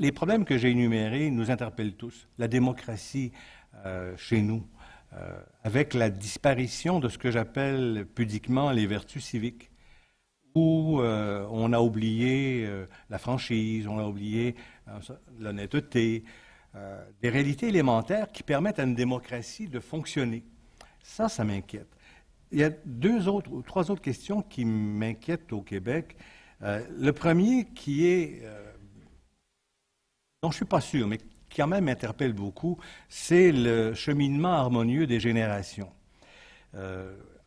les problèmes que j'ai énumérés nous interpellent tous, la démocratie chez nous, avec la disparition de ce que j'appelle pudiquement les vertus civiques, où on a oublié la franchise, on a oublié l'honnêteté, des réalités élémentaires qui permettent à une démocratie de fonctionner. Ça m'inquiète. Il y a trois autres questions qui m'inquiètent au Québec. Le premier qui est, dont je ne suis pas sûr, mais qui quand même m'interpelle beaucoup, c'est le cheminement harmonieux des générations.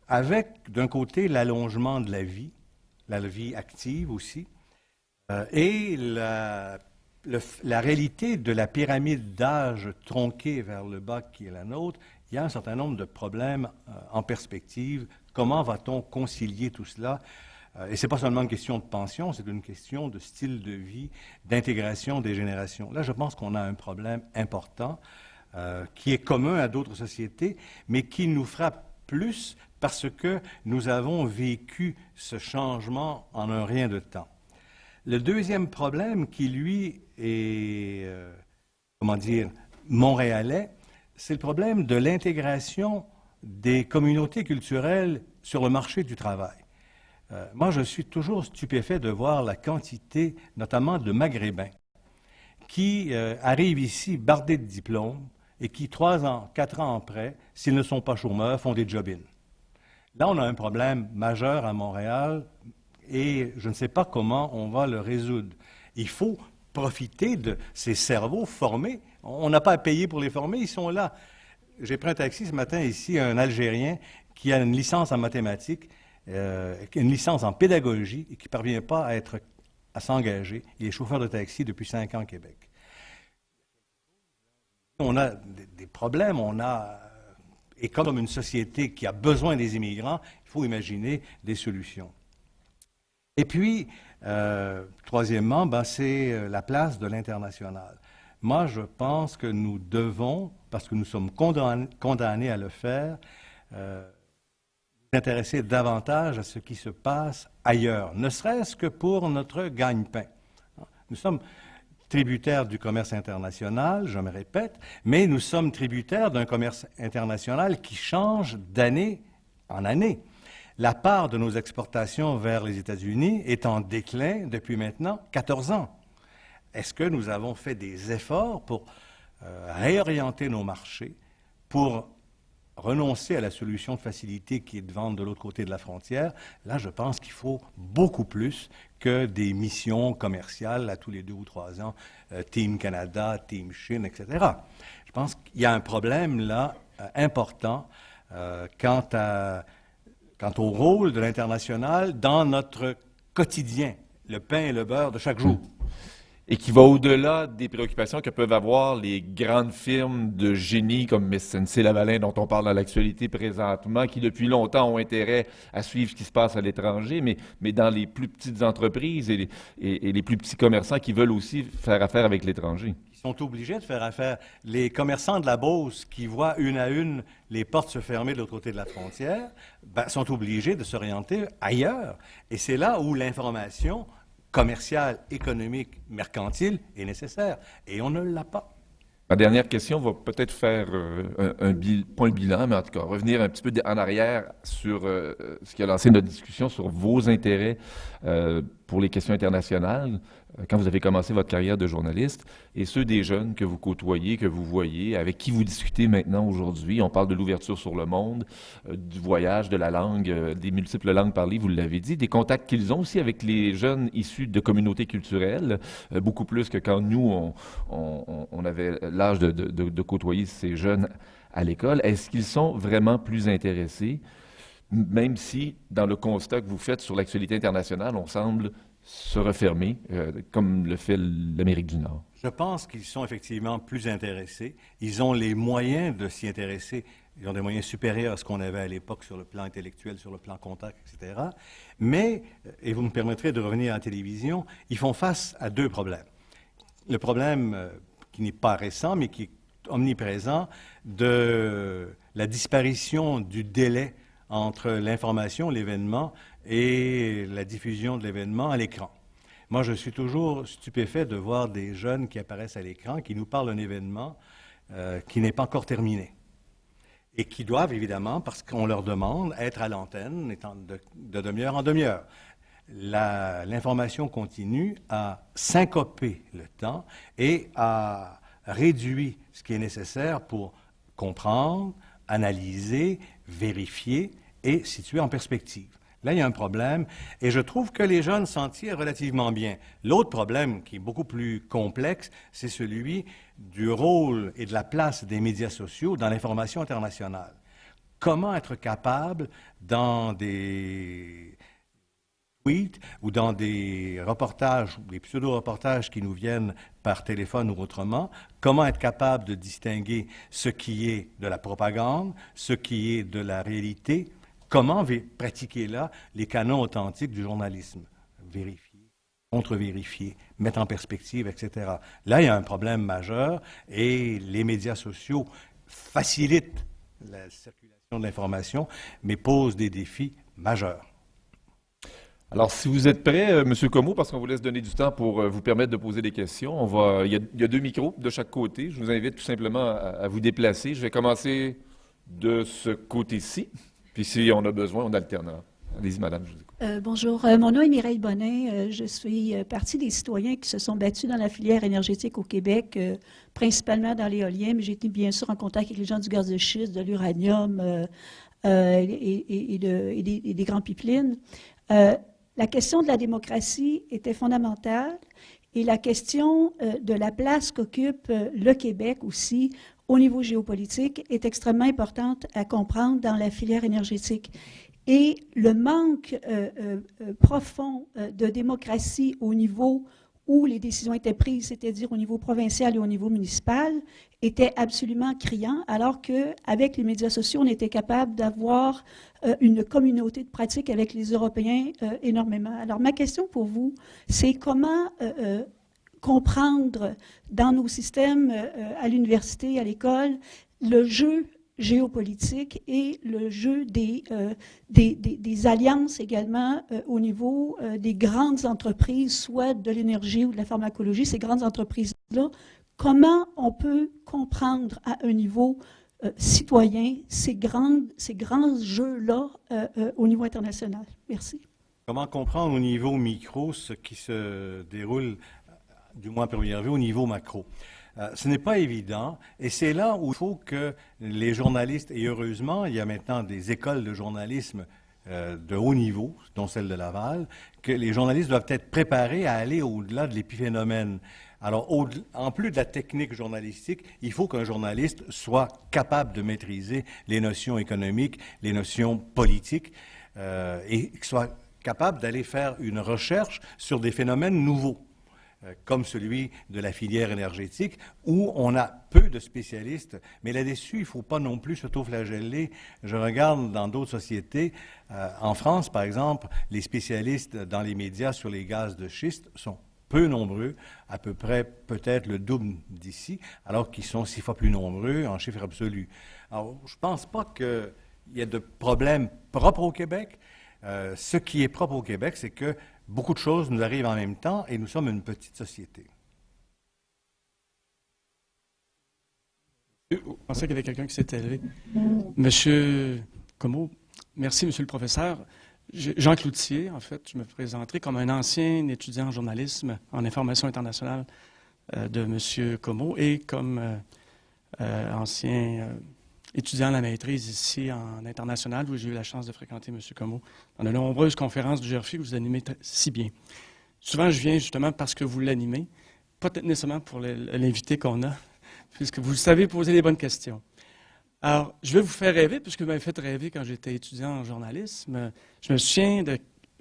Avec, d'un côté, l'allongement de la vie active aussi, et la la réalité de la pyramide d'âge tronquée vers le bas qui est la nôtre, il y a un certain nombre de problèmes en perspective. Comment va-t-on concilier tout cela? Et ce n'est pas seulement une question de pension, c'est une question de style de vie, d'intégration des générations. Là, je pense qu'on a un problème important qui est commun à d'autres sociétés, mais qui nous frappe plus parce que nous avons vécu ce changement en un rien de temps. Le deuxième problème qui, lui, est, comment dire, montréalais, c'est le problème de l'intégration des communautés culturelles sur le marché du travail. Moi, je suis toujours stupéfait de voir la quantité, notamment de Maghrébins, qui arrivent ici bardés de diplômes et qui, 3 ans, 4 ans après, s'ils ne sont pas chômeurs, font des job-ins. Là, on a un problème majeur à Montréal et je ne sais pas comment on va le résoudre. Il faut profiter de ces cerveaux formés. On n'a pas à payer pour les former, ils sont là. J'ai pris un taxi ce matin ici, un Algérien qui a une licence en mathématiques, une licence en pédagogie et qui ne parvient pas à s'engager. Il est chauffeur de taxi depuis 5 ans au Québec. On a des problèmes, et comme une société qui a besoin des immigrants, il faut imaginer des solutions. Et puis, troisièmement, c'est la place de l'international. Moi, je pense que nous devons, parce que nous sommes condamnés à le faire, nous intéresser davantage à ce qui se passe ailleurs, ne serait-ce que pour notre gagne-pain. Nous sommes tributaires du commerce international, je me répète, mais nous sommes tributaires d'un commerce international qui change d'année en année. La part de nos exportations vers les États-Unis est en déclin depuis maintenant 14 ans. Est-ce que nous avons fait des efforts pour réorienter nos marchés, pour renoncer à la solution de facilité qui est de vendre de l'autre côté de la frontière? Là, je pense qu'il faut beaucoup plus que des missions commerciales à tous les 2 ou 3 ans, Team Canada, Team Chine, etc. Je pense qu'il y a un problème là important quant au rôle de l'international dans notre quotidien, le pain et le beurre de chaque jour. Et qui va au-delà des préoccupations que peuvent avoir les grandes firmes de génie comme SNC-Lavalin, dont on parle dans l'actualité présentement, qui depuis longtemps ont intérêt à suivre ce qui se passe à l'étranger, mais dans les plus petites entreprises et les plus petits commerçants qui veulent aussi faire affaire avec l'étranger. Ils sont obligés de faire affaire. Les commerçants de la Beauce qui voient une à une les portes se fermer de l'autre côté de la frontière, sont obligés de s'orienter ailleurs. Et c'est là où l'information commerciale, économique, mercantile est nécessaire. Et on ne l'a pas. Ma dernière question va peut-être faire pas un bilan, mais en tout cas revenir un petit peu en arrière sur ce qui a lancé notre discussion sur vos intérêts pour les questions internationales quand vous avez commencé votre carrière de journaliste et ceux des jeunes que vous côtoyez, que vous voyez, avec qui vous discutez maintenant aujourd'hui. On parle de l'ouverture sur le monde, du voyage, de la langue, des multiples langues parlées, vous l'avez dit, des contacts qu'ils ont aussi avec les jeunes issus de communautés culturelles, beaucoup plus que quand nous, on avait l'âge de côtoyer ces jeunes à l'école. Est-ce qu'ils sont vraiment plus intéressés, même si, dans le constat que vous faites sur l'actualité internationale, on semble se refermer, comme le fait l'Amérique du Nord? Je pense qu'ils sont effectivement plus intéressés. Ils ont les moyens de s'y intéresser. Ils ont des moyens supérieurs à ce qu'on avait à l'époque sur le plan intellectuel, sur le plan contact, etc. Mais, et vous me permettrez de revenir à la télévision, ils font face à 2 problèmes. Le problème qui n'est pas récent, mais qui est omniprésent, de la disparition du délai entre l'information, l'événement, et la diffusion de l'événement à l'écran. Moi, je suis toujours stupéfait de voir des jeunes qui apparaissent à l'écran, qui nous parlent d'un événement qui n'est pas encore terminé et qui doivent, évidemment, parce qu'on leur demande, être à l'antenne de demi-heure en demi-heure. L'information continue à syncoper le temps et à réduire ce qui est nécessaire pour comprendre, analyser, vérifier et situer en perspective. Là, il y a un problème, et je trouve que les jeunes s'en tirent relativement bien. L'autre problème, qui est beaucoup plus complexe, c'est celui du rôle et de la place des médias sociaux dans l'information internationale. Comment être capable, dans des tweets ou dans des reportages, des pseudo-reportages qui nous viennent par téléphone ou autrement, comment être capable de distinguer ce qui est de la propagande, ce qui est de la réalité, comment pratiquer là les canons authentiques du journalisme, vérifier, contre-vérifier, mettre en perspective, etc. Là, il y a un problème majeur et les médias sociaux facilitent la circulation de l'information, mais posent des défis majeurs. Alors, si vous êtes prêt, M. Comeau, parce qu'on vous laisse donner du temps pour vous permettre de poser des questions, il y a 2 micros de chaque côté. Je vous invite tout simplement à vous déplacer. Je vais commencer de ce côté-ci, puis si on a besoin, on alternera. Allez-y, madame, je vous écoute. Bonjour, mon nom est Mireille Bonin. Je suis partie des citoyens qui se sont battus dans la filière énergétique au Québec, principalement dans l'éolien, mais j'ai été bien sûr en contact avec les gens du gaz de schiste, de l'uranium et des grands pipelines. La question de la démocratie était fondamentale et la question de la place qu'occupe le Québec aussi au niveau géopolitique est extrêmement importante à comprendre dans la filière énergétique. Et le manque profond de démocratie au niveau où les décisions étaient prises, c'est-à-dire au niveau provincial et au niveau municipal, était absolument criant, alors qu'avec les médias sociaux, on était capable d'avoir une communauté de pratique avec les Européens énormément. Alors, ma question pour vous, c'est comment comprendre dans nos systèmes à l'université, à l'école, le jeu géopolitique et le jeu des alliances également au niveau des grandes entreprises, soit de l'énergie ou de la pharmacologie, ces grandes entreprises-là, comment on peut comprendre à un niveau citoyen ces grands jeux-là au niveau international? Merci. Comment comprendre au niveau micro ce qui se déroule, du moins à première vue, au niveau macro? Ce n'est pas évident, et c'est là où il faut que les journalistes, et heureusement, il y a maintenant des écoles de journalisme de haut niveau, dont celle de Laval, que les journalistes doivent être préparés à aller au-delà de l'épiphénomène. Alors, en plus de la technique journalistique, il faut qu'un journaliste soit capable de maîtriser les notions économiques, les notions politiques, et qu'il soit capable d'aller faire une recherche sur des phénomènes nouveaux, comme celui de la filière énergétique, où on a peu de spécialistes. Mais là-dessus, il ne faut pas non plus s'autoflageller. Je regarde dans d'autres sociétés. En France, par exemple, les spécialistes dans les médias sur les gaz de schiste sont peu nombreux, à peu près peut-être le double d'ici, alors qu'ils sont 6 fois plus nombreux en chiffre absolu. Alors, je ne pense pas qu'il y ait de problème propre au Québec. Ce qui est propre au Québec, c'est que beaucoup de choses nous arrivent en même temps et nous sommes une petite société. Je pensais qu'il y avait quelqu'un qui s'était élevé. Monsieur Comeau, merci, monsieur le professeur. Jean Cloutier, en fait, je me présenterai comme un ancien étudiant en journalisme, en information internationale de monsieur Comeau et comme ancien étudiant à la maîtrise ici en international, où j'ai eu la chance de fréquenter M. Comeau dans de nombreuses conférences du GRFI que vous animez si bien. Souvent, je viens justement parce que vous l'animez, pas nécessairement pour l'invité qu'on a, puisque vous savez poser les bonnes questions. Alors, je vais vous faire rêver, puisque vous m'avez fait rêver quand j'étais étudiant en journalisme. Je me souviens de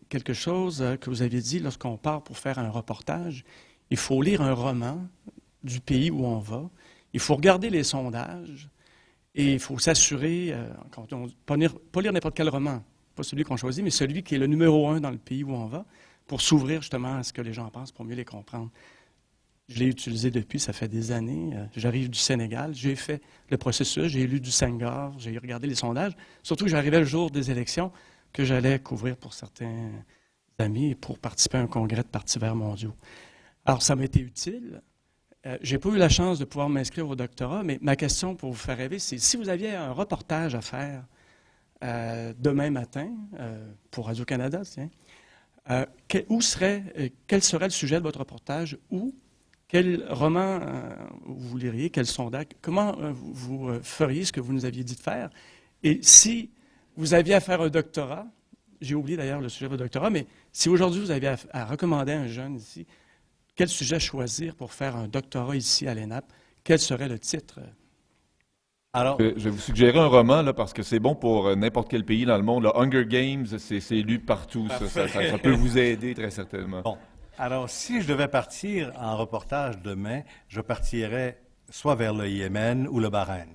quelque chose que vous aviez dit lorsqu'on part pour faire un reportage. Il faut lire un roman du pays où on va. Il faut regarder les sondages. Et il faut s'assurer, pas lire n'importe quel roman, pas celui qu'on choisit, mais celui qui est le numéro 1 dans le pays où on va, pour s'ouvrir justement à ce que les gens pensent, pour mieux les comprendre. Je l'ai utilisé depuis, ça fait des années. J'arrive du Sénégal, j'ai fait le processus, j'ai lu du Senghor, j'ai regardé les sondages. Surtout que j'arrivais le jour des élections que j'allais couvrir pour certains amis pour participer à un congrès de Partis verts mondiaux. Alors, ça m'a été utile. Je n'ai pas eu la chance de pouvoir m'inscrire au doctorat, mais ma question pour vous faire rêver, c'est si vous aviez un reportage à faire demain matin pour Radio-Canada, quel serait le sujet de votre reportage ou quel roman vous liriez, quel sondage, comment vous feriez ce que vous nous aviez dit de faire? Et si vous aviez à faire un doctorat, j'ai oublié d'ailleurs le sujet de votre doctorat, mais si aujourd'hui vous aviez à recommander à un jeune ici, quel sujet choisir pour faire un doctorat ici à l'ENAP? Quel serait le titre? Alors, Je vais vous suggérer un roman, là, parce que c'est bon pour n'importe quel pays dans le monde. Le Hunger Games, c'est lu partout. Ça peut vous aider très certainement. bon. Alors, si je devais partir en reportage demain, je partirais soit vers le Yémen ou le Bahreïn,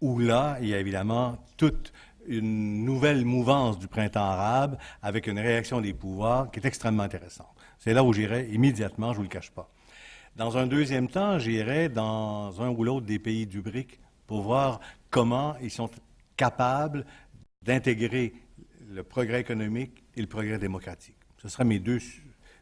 où là, il y a évidemment toute une nouvelle mouvance du printemps arabe avec une réaction des pouvoirs qui est extrêmement intéressante. C'est là où j'irai immédiatement, je ne vous le cache pas. Dans un deuxième temps, j'irai dans un ou l'autre des pays du BRIC pour voir comment ils sont capables d'intégrer le progrès économique et le progrès démocratique. Ce seraient mes deux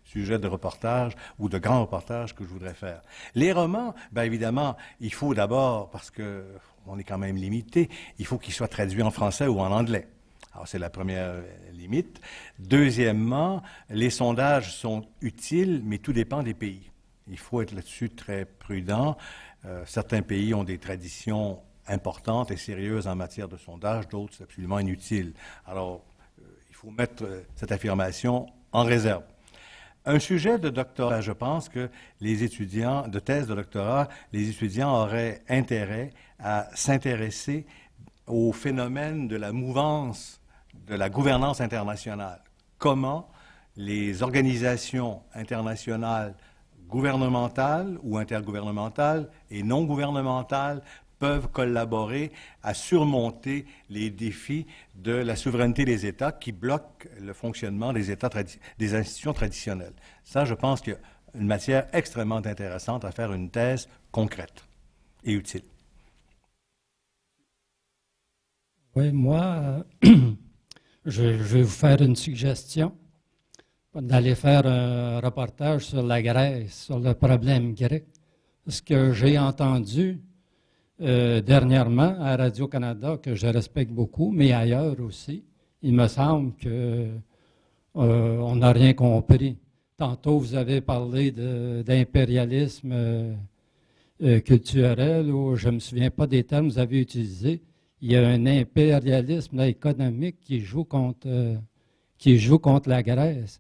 sujets de reportage ou de grands reportages que je voudrais faire. Les romans, bien évidemment, il faut d'abord, parce qu'on est quand même limité, il faut qu'ils soient traduits en français ou en anglais. Alors, c'est la première limite. Deuxièmement, les sondages sont utiles, mais tout dépend des pays. Il faut être là-dessus très prudent. Certains pays ont des traditions importantes et sérieuses en matière de sondage, d'autres, c'est absolument inutile. Alors, il faut mettre cette affirmation en réserve. Un sujet de doctorat, je pense que les étudiants de thèse de doctorat, les étudiants auraient intérêt à s'intéresser au phénomène de la mouvance de la gouvernance internationale. Comment les organisations internationales gouvernementales ou intergouvernementales et non gouvernementales peuvent collaborer à surmonter les défis de la souveraineté des États qui bloquent le fonctionnement des des institutions traditionnelles. Ça, je pense qu'il y a une matière extrêmement intéressante à faire une thèse concrète et utile. Oui, moi, je vais vous faire une suggestion d'aller faire un reportage sur la Grèce, sur le problème grec. Ce que j'ai entendu dernièrement à Radio-Canada, que je respecte beaucoup, mais ailleurs aussi, il me semble qu'on n'a rien compris. Tantôt, vous avez parlé d'impérialisme culturel, ou je ne me souviens pas des termes que vous avez utilisés. Il y a un impérialisme économique qui joue contre la Grèce.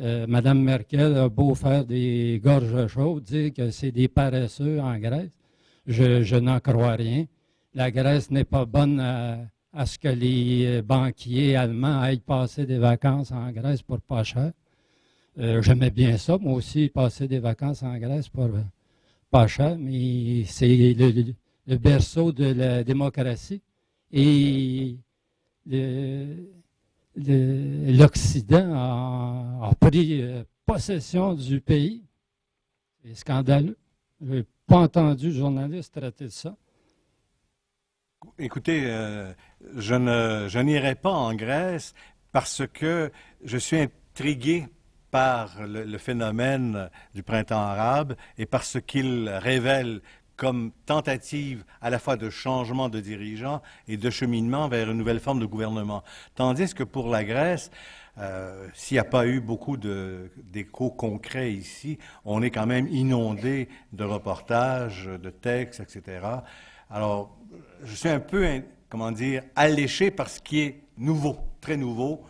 Madame Merkel a beau faire des gorges chaudes, dire que c'est des paresseux en Grèce. Je n'en crois rien. La Grèce n'est pas bonne à ce que les banquiers allemands aillent passer des vacances en Grèce pour pas cher. J'aimais bien ça, moi aussi, passer des vacances en Grèce pour pas cher, mais c'est le berceau de la démocratie. Et l'Occident a pris possession du pays. C'est scandaleux. Je n'ai pas entendu le journaliste traiter de ça. Écoutez, je n'irai pas en Grèce parce que je suis intrigué par le phénomène du printemps arabe et par ce qu'il révèle comme tentative à la fois de changement de dirigeants et de cheminement vers une nouvelle forme de gouvernement. Tandis que pour la Grèce, s'il n'y a pas eu beaucoup d'échos concrets ici, on est quand même inondé de reportages, de textes, etc. Alors, je suis un peu, comment dire, alléché par ce qui est nouveau, très nouveau,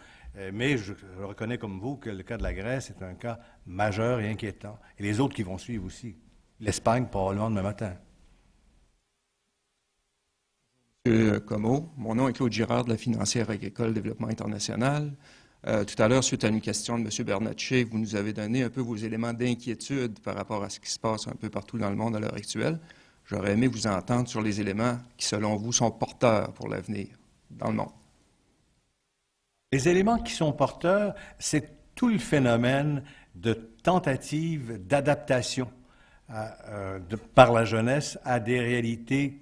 mais je reconnais comme vous que le cas de la Grèce est un cas majeur et inquiétant. Et les autres qui vont suivre aussi. L'Espagne, probablement demain matin. Monsieur Comeau, mon nom est Claude Girard de la Financière agricole Développement international. Tout à l'heure, suite à une question de M. Bernatchez, vous nous avez donné un peu vos éléments d'inquiétude par rapport à ce qui se passe un peu partout dans le monde à l'heure actuelle. J'aurais aimé vous entendre sur les éléments qui, selon vous, sont porteurs pour l'avenir dans le monde. Les éléments qui sont porteurs, c'est tout le phénomène de tentative d'adaptation par la jeunesse à des réalités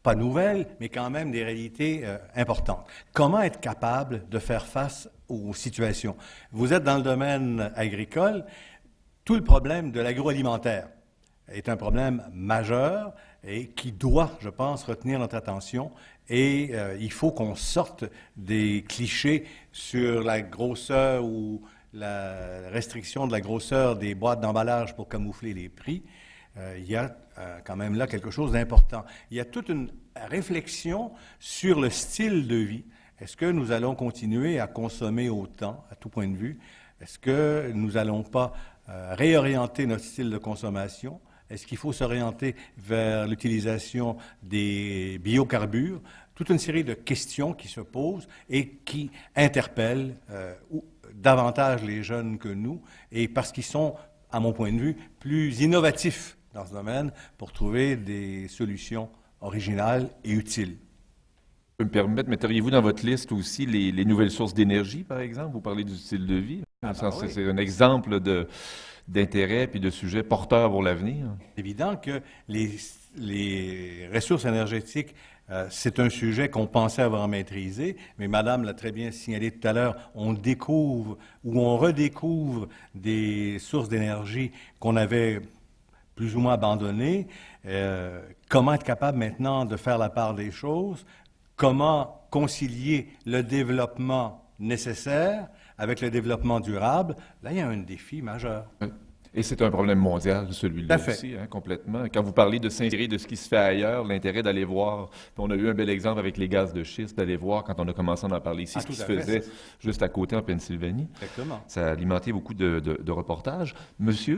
pas nouvelles, mais quand même des réalités importantes. Comment être capable de faire face aux situations? Vous êtes dans le domaine agricole, tout le problème de l'agroalimentaire est un problème majeur et qui doit, je pense, retenir notre attention. Et il faut qu'on sorte des clichés sur la grosseur ou la restriction de la grosseur des boîtes d'emballage pour camoufler les prix. Il y a quand même là quelque chose d'important. Il y a toute une réflexion sur le style de vie. Est-ce que nous allons continuer à consommer autant, à tout point de vue? Est-ce que nous n'allons pas réorienter notre style de consommation Est-ce qu'il faut s'orienter vers l'utilisation des biocarburants? Toute une série de questions qui se posent et qui interpellent davantage les jeunes que nous, et parce qu'ils sont, à mon point de vue, plus innovatifs dans ce domaine pour trouver des solutions originales et utiles. Je peux me permettre, metteriez-vous dans votre liste aussi les nouvelles sources d'énergie, par exemple? Vous parlez du style de vie. Oui. C'est un exemple d'intérêt puis de sujet porteur pour l'avenir. C'est évident que les ressources énergétiques, c'est un sujet qu'on pensait avoir maîtrisé, mais Madame l'a très bien signalé tout à l'heure, on découvre ou on redécouvre des sources d'énergie qu'on avait plus ou moins abandonnées. Comment être capable maintenant de faire la part des choses? Comment concilier le développement nécessaire avec le développement durable? Là, il y a un défi majeur. Oui. Et c'est un problème mondial, celui-là aussi, hein, complètement. Quand vous parlez de s'inspirer de ce qui se fait ailleurs, l'intérêt d'aller voir, on a eu un bel exemple avec les gaz de schiste, d'aller voir, quand on a commencé à en parler ici, ce qui se faisait juste à côté en Pennsylvanie. Exactement. Ça a alimenté beaucoup de reportages. Monsieur?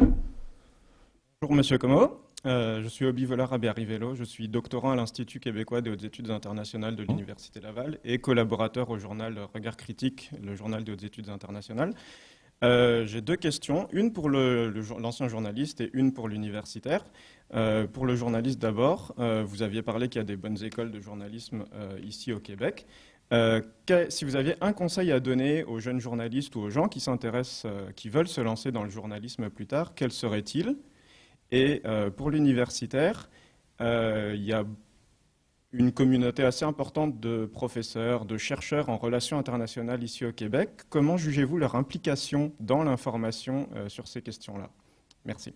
Bonjour, Monsieur Comeau. Je suis Obi Volard Rabé-Arrivello. Je suis doctorant à l'Institut québécois des hautes études internationales de l'Université Laval et collaborateur au journal Regard Critique, le journal des hautes études internationales. J'ai deux questions, une pour l'ancien journaliste et une pour l'universitaire. Pour le journaliste d'abord, vous aviez parlé qu'il y a des bonnes écoles de journalisme ici au Québec. Si vous aviez un conseil à donner aux jeunes journalistes ou aux gens qui s'intéressent, qui veulent se lancer dans le journalisme plus tard, quel serait-il? Et pour l'universitaire, il y a une communauté assez importante de professeurs, de chercheurs en relations internationales ici au Québec. Comment jugez-vous leur implication dans l'information sur ces questions-là? Merci.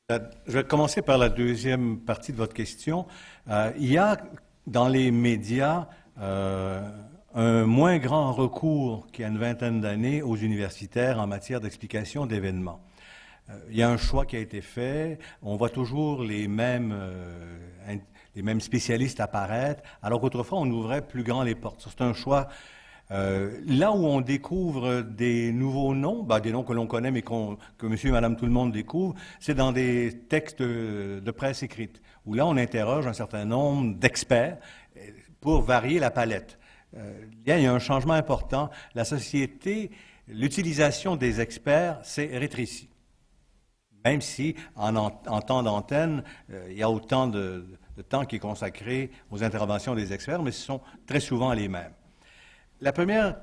Je vais commencer par la deuxième partie de votre question. Il y a dans les médias un moins grand recours qu'il y a une vingtaine d'années aux universitaires en matière d'explication d'événements. Il y a un choix qui a été fait. On voit toujours les mêmes spécialistes apparaître, alors qu'autrefois, on ouvrait plus grand les portes. C'est un choix. Là où on découvre des nouveaux noms, des noms que l'on connaît, mais que monsieur et madame tout le monde découvre, c'est dans des textes de presse écrite, où là, on interroge un certain nombre d'experts pour varier la palette. Il y a un changement important. La société, l'utilisation des experts s'est rétrécie. Même si, en temps d'antenne, il y a autant de temps qui est consacré aux interventions des experts, mais ce sont très souvent les mêmes. La première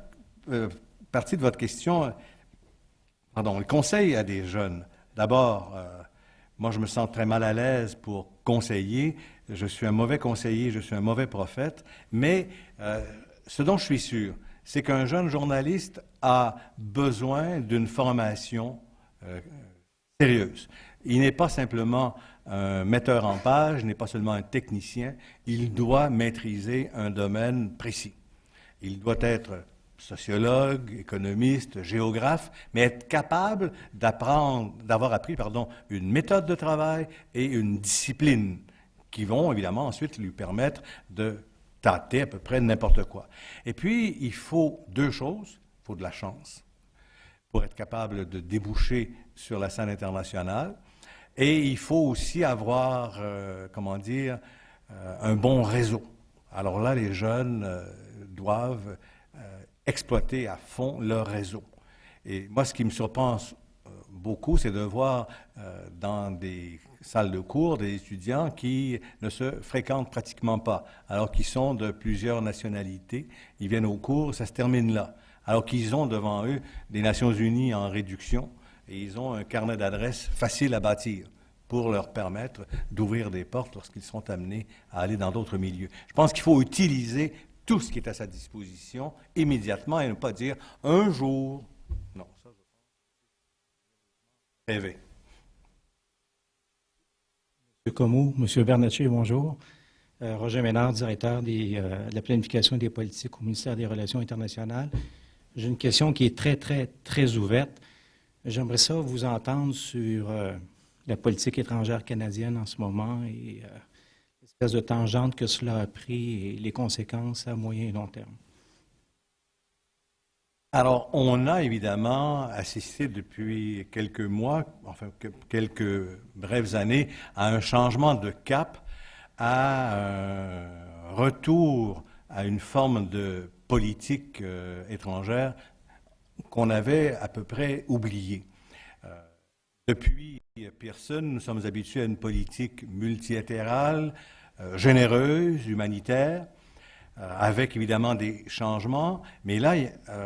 partie de votre question, le conseil à des jeunes. D'abord, moi, je me sens très mal à l'aise pour conseiller. Je suis un mauvais conseiller, je suis un mauvais prophète, mais ce dont je suis sûr, c'est qu'un jeune journaliste a besoin d'une formation sérieuse. Il n'est pas simplement un metteur en page, n'est pas seulement un technicien, il doit maîtriser un domaine précis. Il doit être sociologue, économiste, géographe, mais être capable d'avoir appris une méthode de travail et une discipline qui vont évidemment ensuite lui permettre de tâter à peu près n'importe quoi. Et puis, il faut deux choses. Il faut de la chance pour être capable de déboucher sur la scène internationale. Et il faut aussi avoir, un bon réseau. Alors là, les jeunes doivent exploiter à fond leur réseau. Et moi, ce qui me surprend beaucoup, c'est de voir dans des salles de cours des étudiants qui ne se fréquentent pratiquement pas, alors qu'ils sont de plusieurs nationalités. Ils viennent au cours, ça se termine là. Alors qu'ils ont devant eux des Nations Unies en réduction et ils ont un carnet d'adresses facile à bâtir pour leur permettre d'ouvrir des portes lorsqu'ils sont amenés à aller dans d'autres milieux. Je pense qu'il faut utiliser tout ce qui est à sa disposition immédiatement et ne pas dire un jour. Non, ça, je rêver. M. Comeau, M. Bernatchez, bonjour. Roger Ménard, directeur de la planification des politiques au ministère des Relations internationales. J'ai une question qui est très, très, très ouverte. J'aimerais ça vous entendre sur la politique étrangère canadienne en ce moment et l'espèce de tangente que cela a pris et les conséquences à moyen et long terme. Alors, on a évidemment assisté depuis quelques mois, enfin quelques brèves années, à un changement de cap, à un retour à une forme de politique étrangère qu'on avait à peu près oubliée. Depuis Pearson, nous sommes habitués à une politique multilatérale, généreuse, humanitaire, avec évidemment des changements, mais là,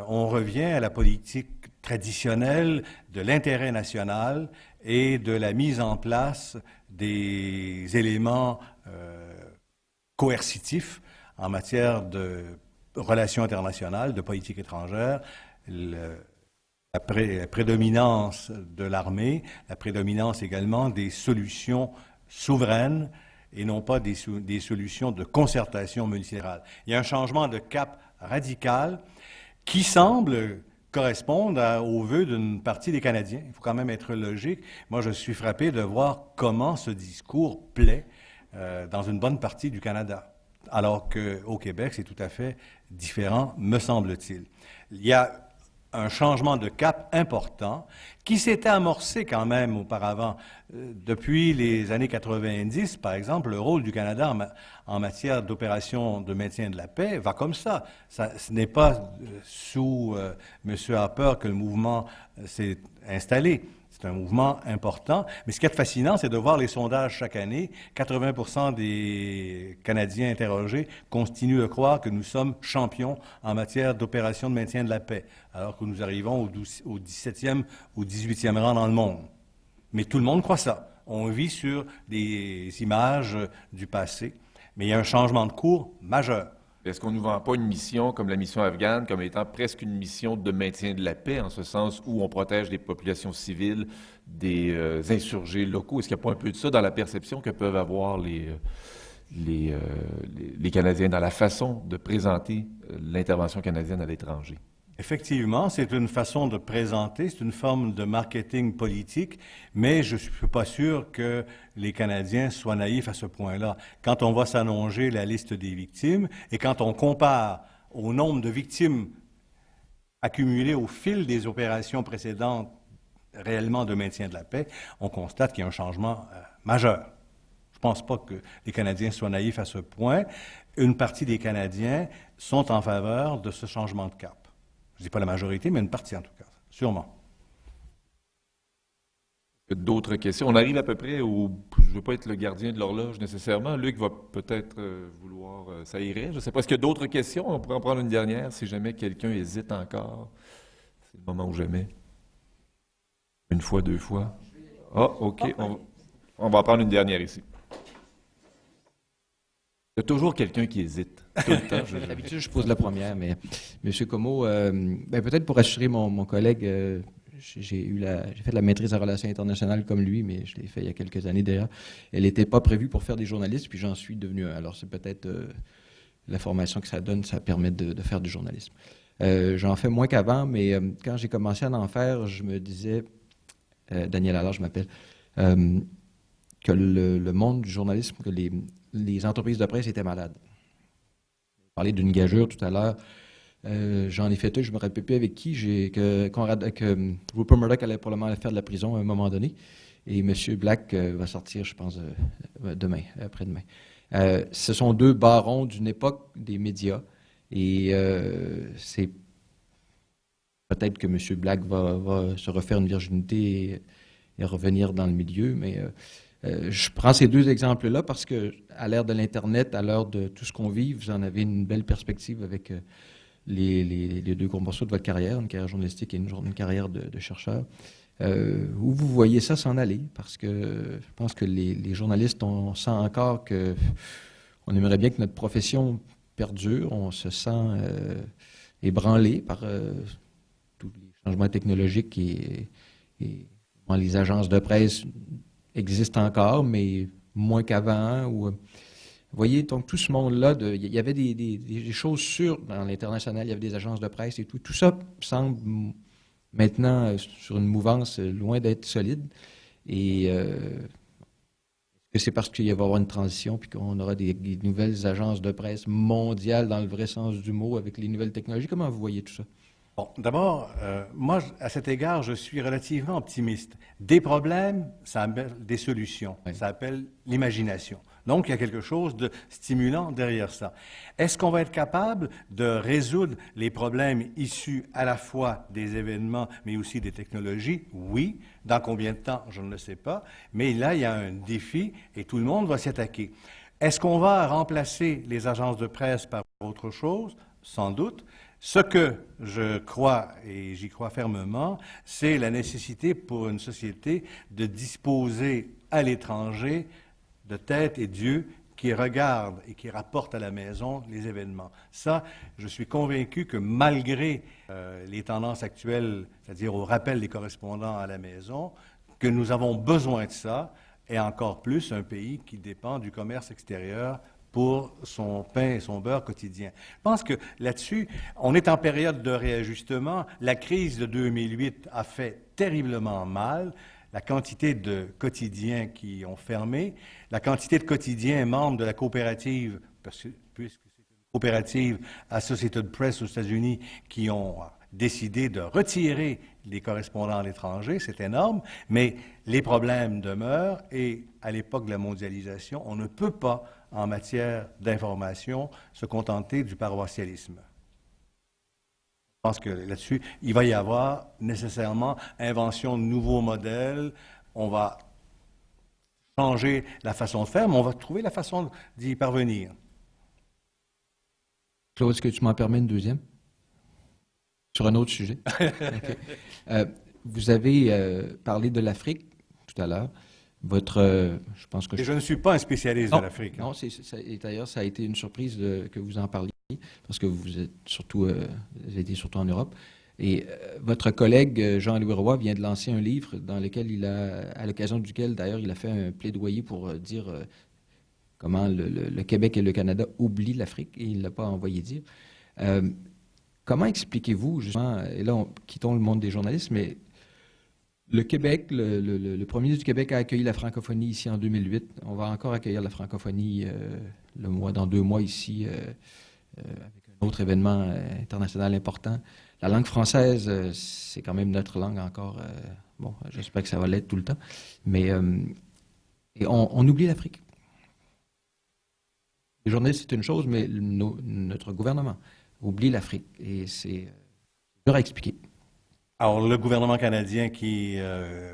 on revient à la politique traditionnelle de l'intérêt national et de la mise en place des éléments coercitifs en matière de relations internationales, de politique étrangère, la prédominance de l'armée, la prédominance également des solutions souveraines et non pas des solutions de concertation multilatérale. Il y a un changement de cap radical qui semble correspondre aux vœux d'une partie des Canadiens. Il faut quand même être logique. Moi, je suis frappé de voir comment ce discours plaît dans une bonne partie du Canada, alors qu'au Québec, c'est tout à fait différent, me semble-t-il. Il y a un changement de cap important qui s'était amorcé quand même auparavant. Depuis les années 90, par exemple, le rôle du Canada en matière d'opération de maintien de la paix va comme ça. Ce n'est pas sous M. Harper que le mouvement s'est installé. C'est un mouvement important. Mais ce qui est fascinant, c'est de voir les sondages chaque année. 80% des Canadiens interrogés continuent de croire que nous sommes champions en matière d'opération de maintien de la paix, alors que nous arrivons au 17e ou 18e rang dans le monde. Mais tout le monde croit ça. On vit sur des images du passé. Mais il y a un changement de cours majeur. Est-ce qu'on ne nous vend pas une mission comme la mission afghane, comme étant presque une mission de maintien de la paix, en ce sens où on protège des populations civiles, des insurgés locaux? Est-ce qu'il n'y a pas un peu de ça dans la perception que peuvent avoir les Canadiens dans la façon de présenter l'intervention canadienne à l'étranger? Effectivement, c'est une façon de présenter, c'est une forme de marketing politique, mais je ne suis pas sûr que les Canadiens soient naïfs à ce point-là. Quand on va s'allonger la liste des victimes et quand on compare au nombre de victimes accumulées au fil des opérations précédentes réellement de maintien de la paix, on constate qu'il y a un changement majeur. Je ne pense pas que les Canadiens soient naïfs à ce point. Une partie des Canadiens sont en faveur de ce changement de cap. Je ne dis pas la majorité, mais une partie en tout cas, sûrement. D'autres questions? On arrive à peu près au... Je ne veux pas être le gardien de l'horloge nécessairement. Luc va peut-être vouloir... ça irait. Je ne sais pas. Est-ce qu'il y a d'autres questions? On pourrait en prendre une dernière si jamais quelqu'un hésite encore. C'est le moment ou jamais. Une fois, deux fois. Ah, OK. On va en prendre une dernière ici. Il y a toujours quelqu'un qui hésite. Tout le temps. D'habitude, je pose la première, mais M. Comeau, peut-être pour rassurer mon collègue, j'ai fait la maîtrise en relations internationales comme lui, mais je l'ai fait il y a quelques années déjà. Elle n'était pas prévue pour faire des journalistes, puis j'en suis devenu un. Alors, c'est peut-être la formation que ça donne, ça permet de faire du journalisme. J'en fais moins qu'avant, mais quand j'ai commencé à en faire, je me disais, Daniel Allard, je m'appelle, que le monde du journalisme, que les entreprises de presse étaient malades. J'ai parlé d'une gageure tout à l'heure. J'en ai fait une, je me rappelle plus avec qui, que Rupert Murdoch allait probablement faire de la prison à un moment donné. Et M. Black va sortir, je pense, demain, après-demain. Ce sont deux barons d'une époque des médias. Et c'est peut-être que M. Black va se refaire une virginité et revenir dans le milieu, mais je prends ces deux exemples-là parce qu'à l'ère de l'Internet, à l'heure de tout ce qu'on vit, vous en avez une belle perspective avec les deux gros morceaux de votre carrière, une carrière journalistique et une carrière de chercheur. Où vous voyez ça s'en aller? Parce que je pense que les journalistes, on sent encore qu'on aimerait bien que notre profession perdure. On se sent ébranlé par tous les changements technologiques et les agences de presse existent encore, mais moins qu'avant. Vous voyez, donc tout ce monde-là, il y avait des choses sûres dans l'international, il y avait des agences de presse et tout. Tout ça semble maintenant sur une mouvance loin d'être solide. Et est-ce que c'est parce qu'il va y avoir une transition puis qu'on aura des nouvelles agences de presse mondiales dans le vrai sens du mot avec les nouvelles technologies? Comment vous voyez tout ça? Bon, d'abord, moi, à cet égard, je suis relativement optimiste. Des problèmes, ça appelle des solutions, ça appelle l'imagination. Donc, il y a quelque chose de stimulant derrière ça. Est-ce qu'on va être capable de résoudre les problèmes issus à la fois des événements, mais aussi des technologies? Oui. Dans combien de temps? Je ne le sais pas. Mais là, il y a un défi et tout le monde va s'y attaquer. Est-ce qu'on va remplacer les agences de presse par autre chose? Sans doute. Ce que je crois, et j'y crois fermement, c'est la nécessité pour une société de disposer à l'étranger de tête et d'yeux qui regardent et qui rapportent à la maison les événements. Ça, je suis convaincu que malgré les tendances actuelles, c'est-à-dire au rappel des correspondants à la maison, que nous avons besoin de ça, et encore plus un pays qui dépend du commerce extérieur pour son pain et son beurre quotidien. Je pense que là-dessus, on est en période de réajustement. La crise de 2008 a fait terriblement mal. La quantité de quotidiens qui ont fermé, la quantité de quotidiens membres de la coopérative, puisque c'est une coopérative Associated Press aux États-Unis, qui ont décidé de retirer les correspondants à l'étranger, c'est énorme, mais les problèmes demeurent et à l'époque de la mondialisation, on ne peut pas, en matière d'information, se contenter du paroissialisme. Je pense que là-dessus, il va y avoir nécessairement invention de nouveaux modèles, on va changer la façon de faire, mais on va trouver la façon d'y parvenir. Claude, est-ce que tu m'en permets une deuxième? Sur un autre sujet. Okay. Vous avez parlé de l'Afrique tout à l'heure. Je pense que je ne suis pas un spécialiste de l'Afrique. Non, et d'ailleurs, ça a été une surprise que vous en parliez, parce que vous êtes surtout, vous étiez surtout en Europe. Et votre collègue Jean-Louis Roy vient de lancer un livre dans lequel à l'occasion duquel, d'ailleurs, il a fait un plaidoyer pour dire comment le Québec et le Canada oublient l'Afrique, et il ne l'a pas envoyé dire. Comment expliquez-vous, justement, et là, quittons le monde des journalistes, mais le Québec, le premier ministre du Québec a accueilli la francophonie ici en 2008. On va encore accueillir la francophonie dans 2 mois ici, avec un autre événement international important. La langue française, c'est quand même notre langue encore. Bon, j'espère que ça va l'être tout le temps. Mais et on oublie l'Afrique. Les journalistes, c'est une chose, mais notre gouvernement oublie l'Afrique. Et c'est dur à expliquer. Alors, le gouvernement canadien qui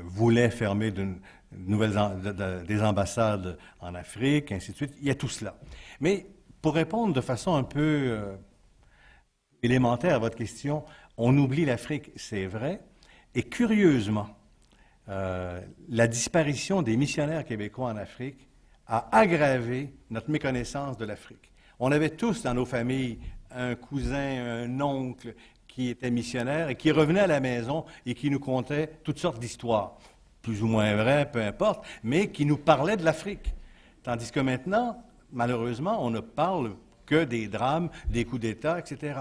voulait fermer des ambassades en Afrique, ainsi de suite, il y a tout cela. Mais pour répondre de façon un peu élémentaire à votre question, on oublie l'Afrique, c'est vrai. Et curieusement, la disparition des missionnaires québécois en Afrique a aggravé notre méconnaissance de l'Afrique. On avait tous dans nos familles un cousin, un oncle qui était missionnaire et qui revenait à la maison et qui nous contait toutes sortes d'histoires, plus ou moins vraies, peu importe, mais qui nous parlaient de l'Afrique. Tandis que maintenant, malheureusement, on ne parle que des drames, des coups d'État, etc.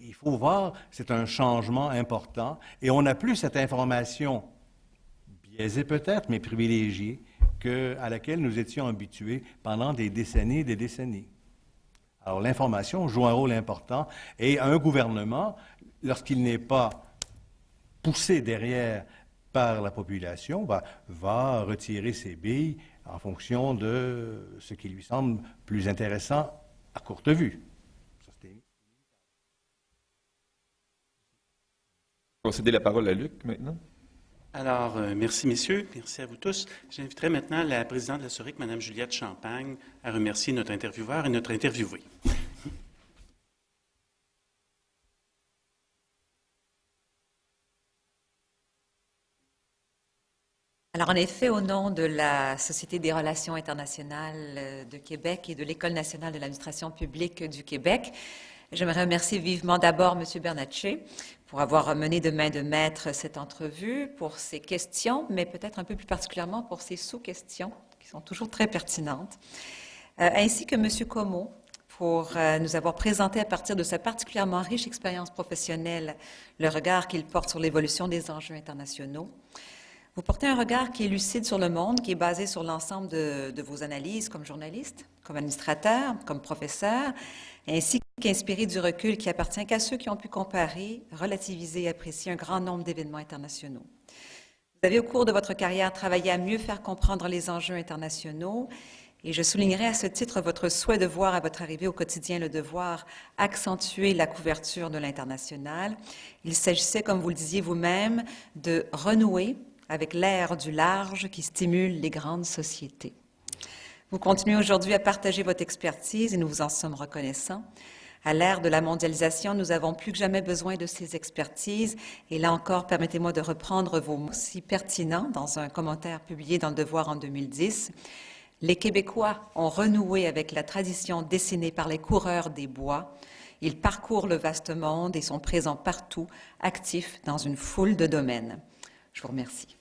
Il faut voir, c'est un changement important et on n'a plus cette information biaisée peut-être, mais privilégiée, à laquelle nous étions habitués pendant des décennies et des décennies. Alors, l'information joue un rôle important et un gouvernement, lorsqu'il n'est pas poussé derrière par la population, va retirer ses billes en fonction de ce qui lui semble plus intéressant à courte vue. On va céder la parole à Luc maintenant. Alors, merci messieurs, merci à vous tous. J'inviterai maintenant la présidente de la SORIC, Mme Juliette Champagne, à remercier notre intervieweur et notre interviewé. Alors, en effet, au nom de la Société des relations internationales de Québec et de l'École nationale de l'administration publique du Québec, j'aimerais remercier vivement d'abord M. Bernatchez pour avoir mené de main de maître cette entrevue, pour ses questions, mais peut-être un peu plus particulièrement pour ses sous-questions, qui sont toujours très pertinentes, ainsi que M. Comeau pour nous avoir présenté à partir de sa particulièrement riche expérience professionnelle le regard qu'il porte sur l'évolution des enjeux internationaux. Vous portez un regard qui est lucide sur le monde, qui est basé sur l'ensemble de vos analyses comme journaliste, comme administrateur, comme professeur, ainsi qu'inspiré du recul qui appartient qu'à ceux qui ont pu comparer, relativiser et apprécier un grand nombre d'événements internationaux. Vous avez, au cours de votre carrière, travaillé à mieux faire comprendre les enjeux internationaux, et je soulignerai à ce titre votre souhait de voir à votre arrivée au quotidien Le Devoir accentuer la couverture de l'international. Il s'agissait, comme vous le disiez vous-même, de renouer avec l'ère du large qui stimule les grandes sociétés. Vous continuez aujourd'hui à partager votre expertise et nous vous en sommes reconnaissants. À l'ère de la mondialisation, nous avons plus que jamais besoin de ces expertises. Et là encore, permettez-moi de reprendre vos mots si pertinents dans un commentaire publié dans Le Devoir en 2010. Les Québécois ont renoué avec la tradition dessinée par les coureurs des bois. Ils parcourent le vaste monde et sont présents partout, actifs dans une foule de domaines. Je vous remercie.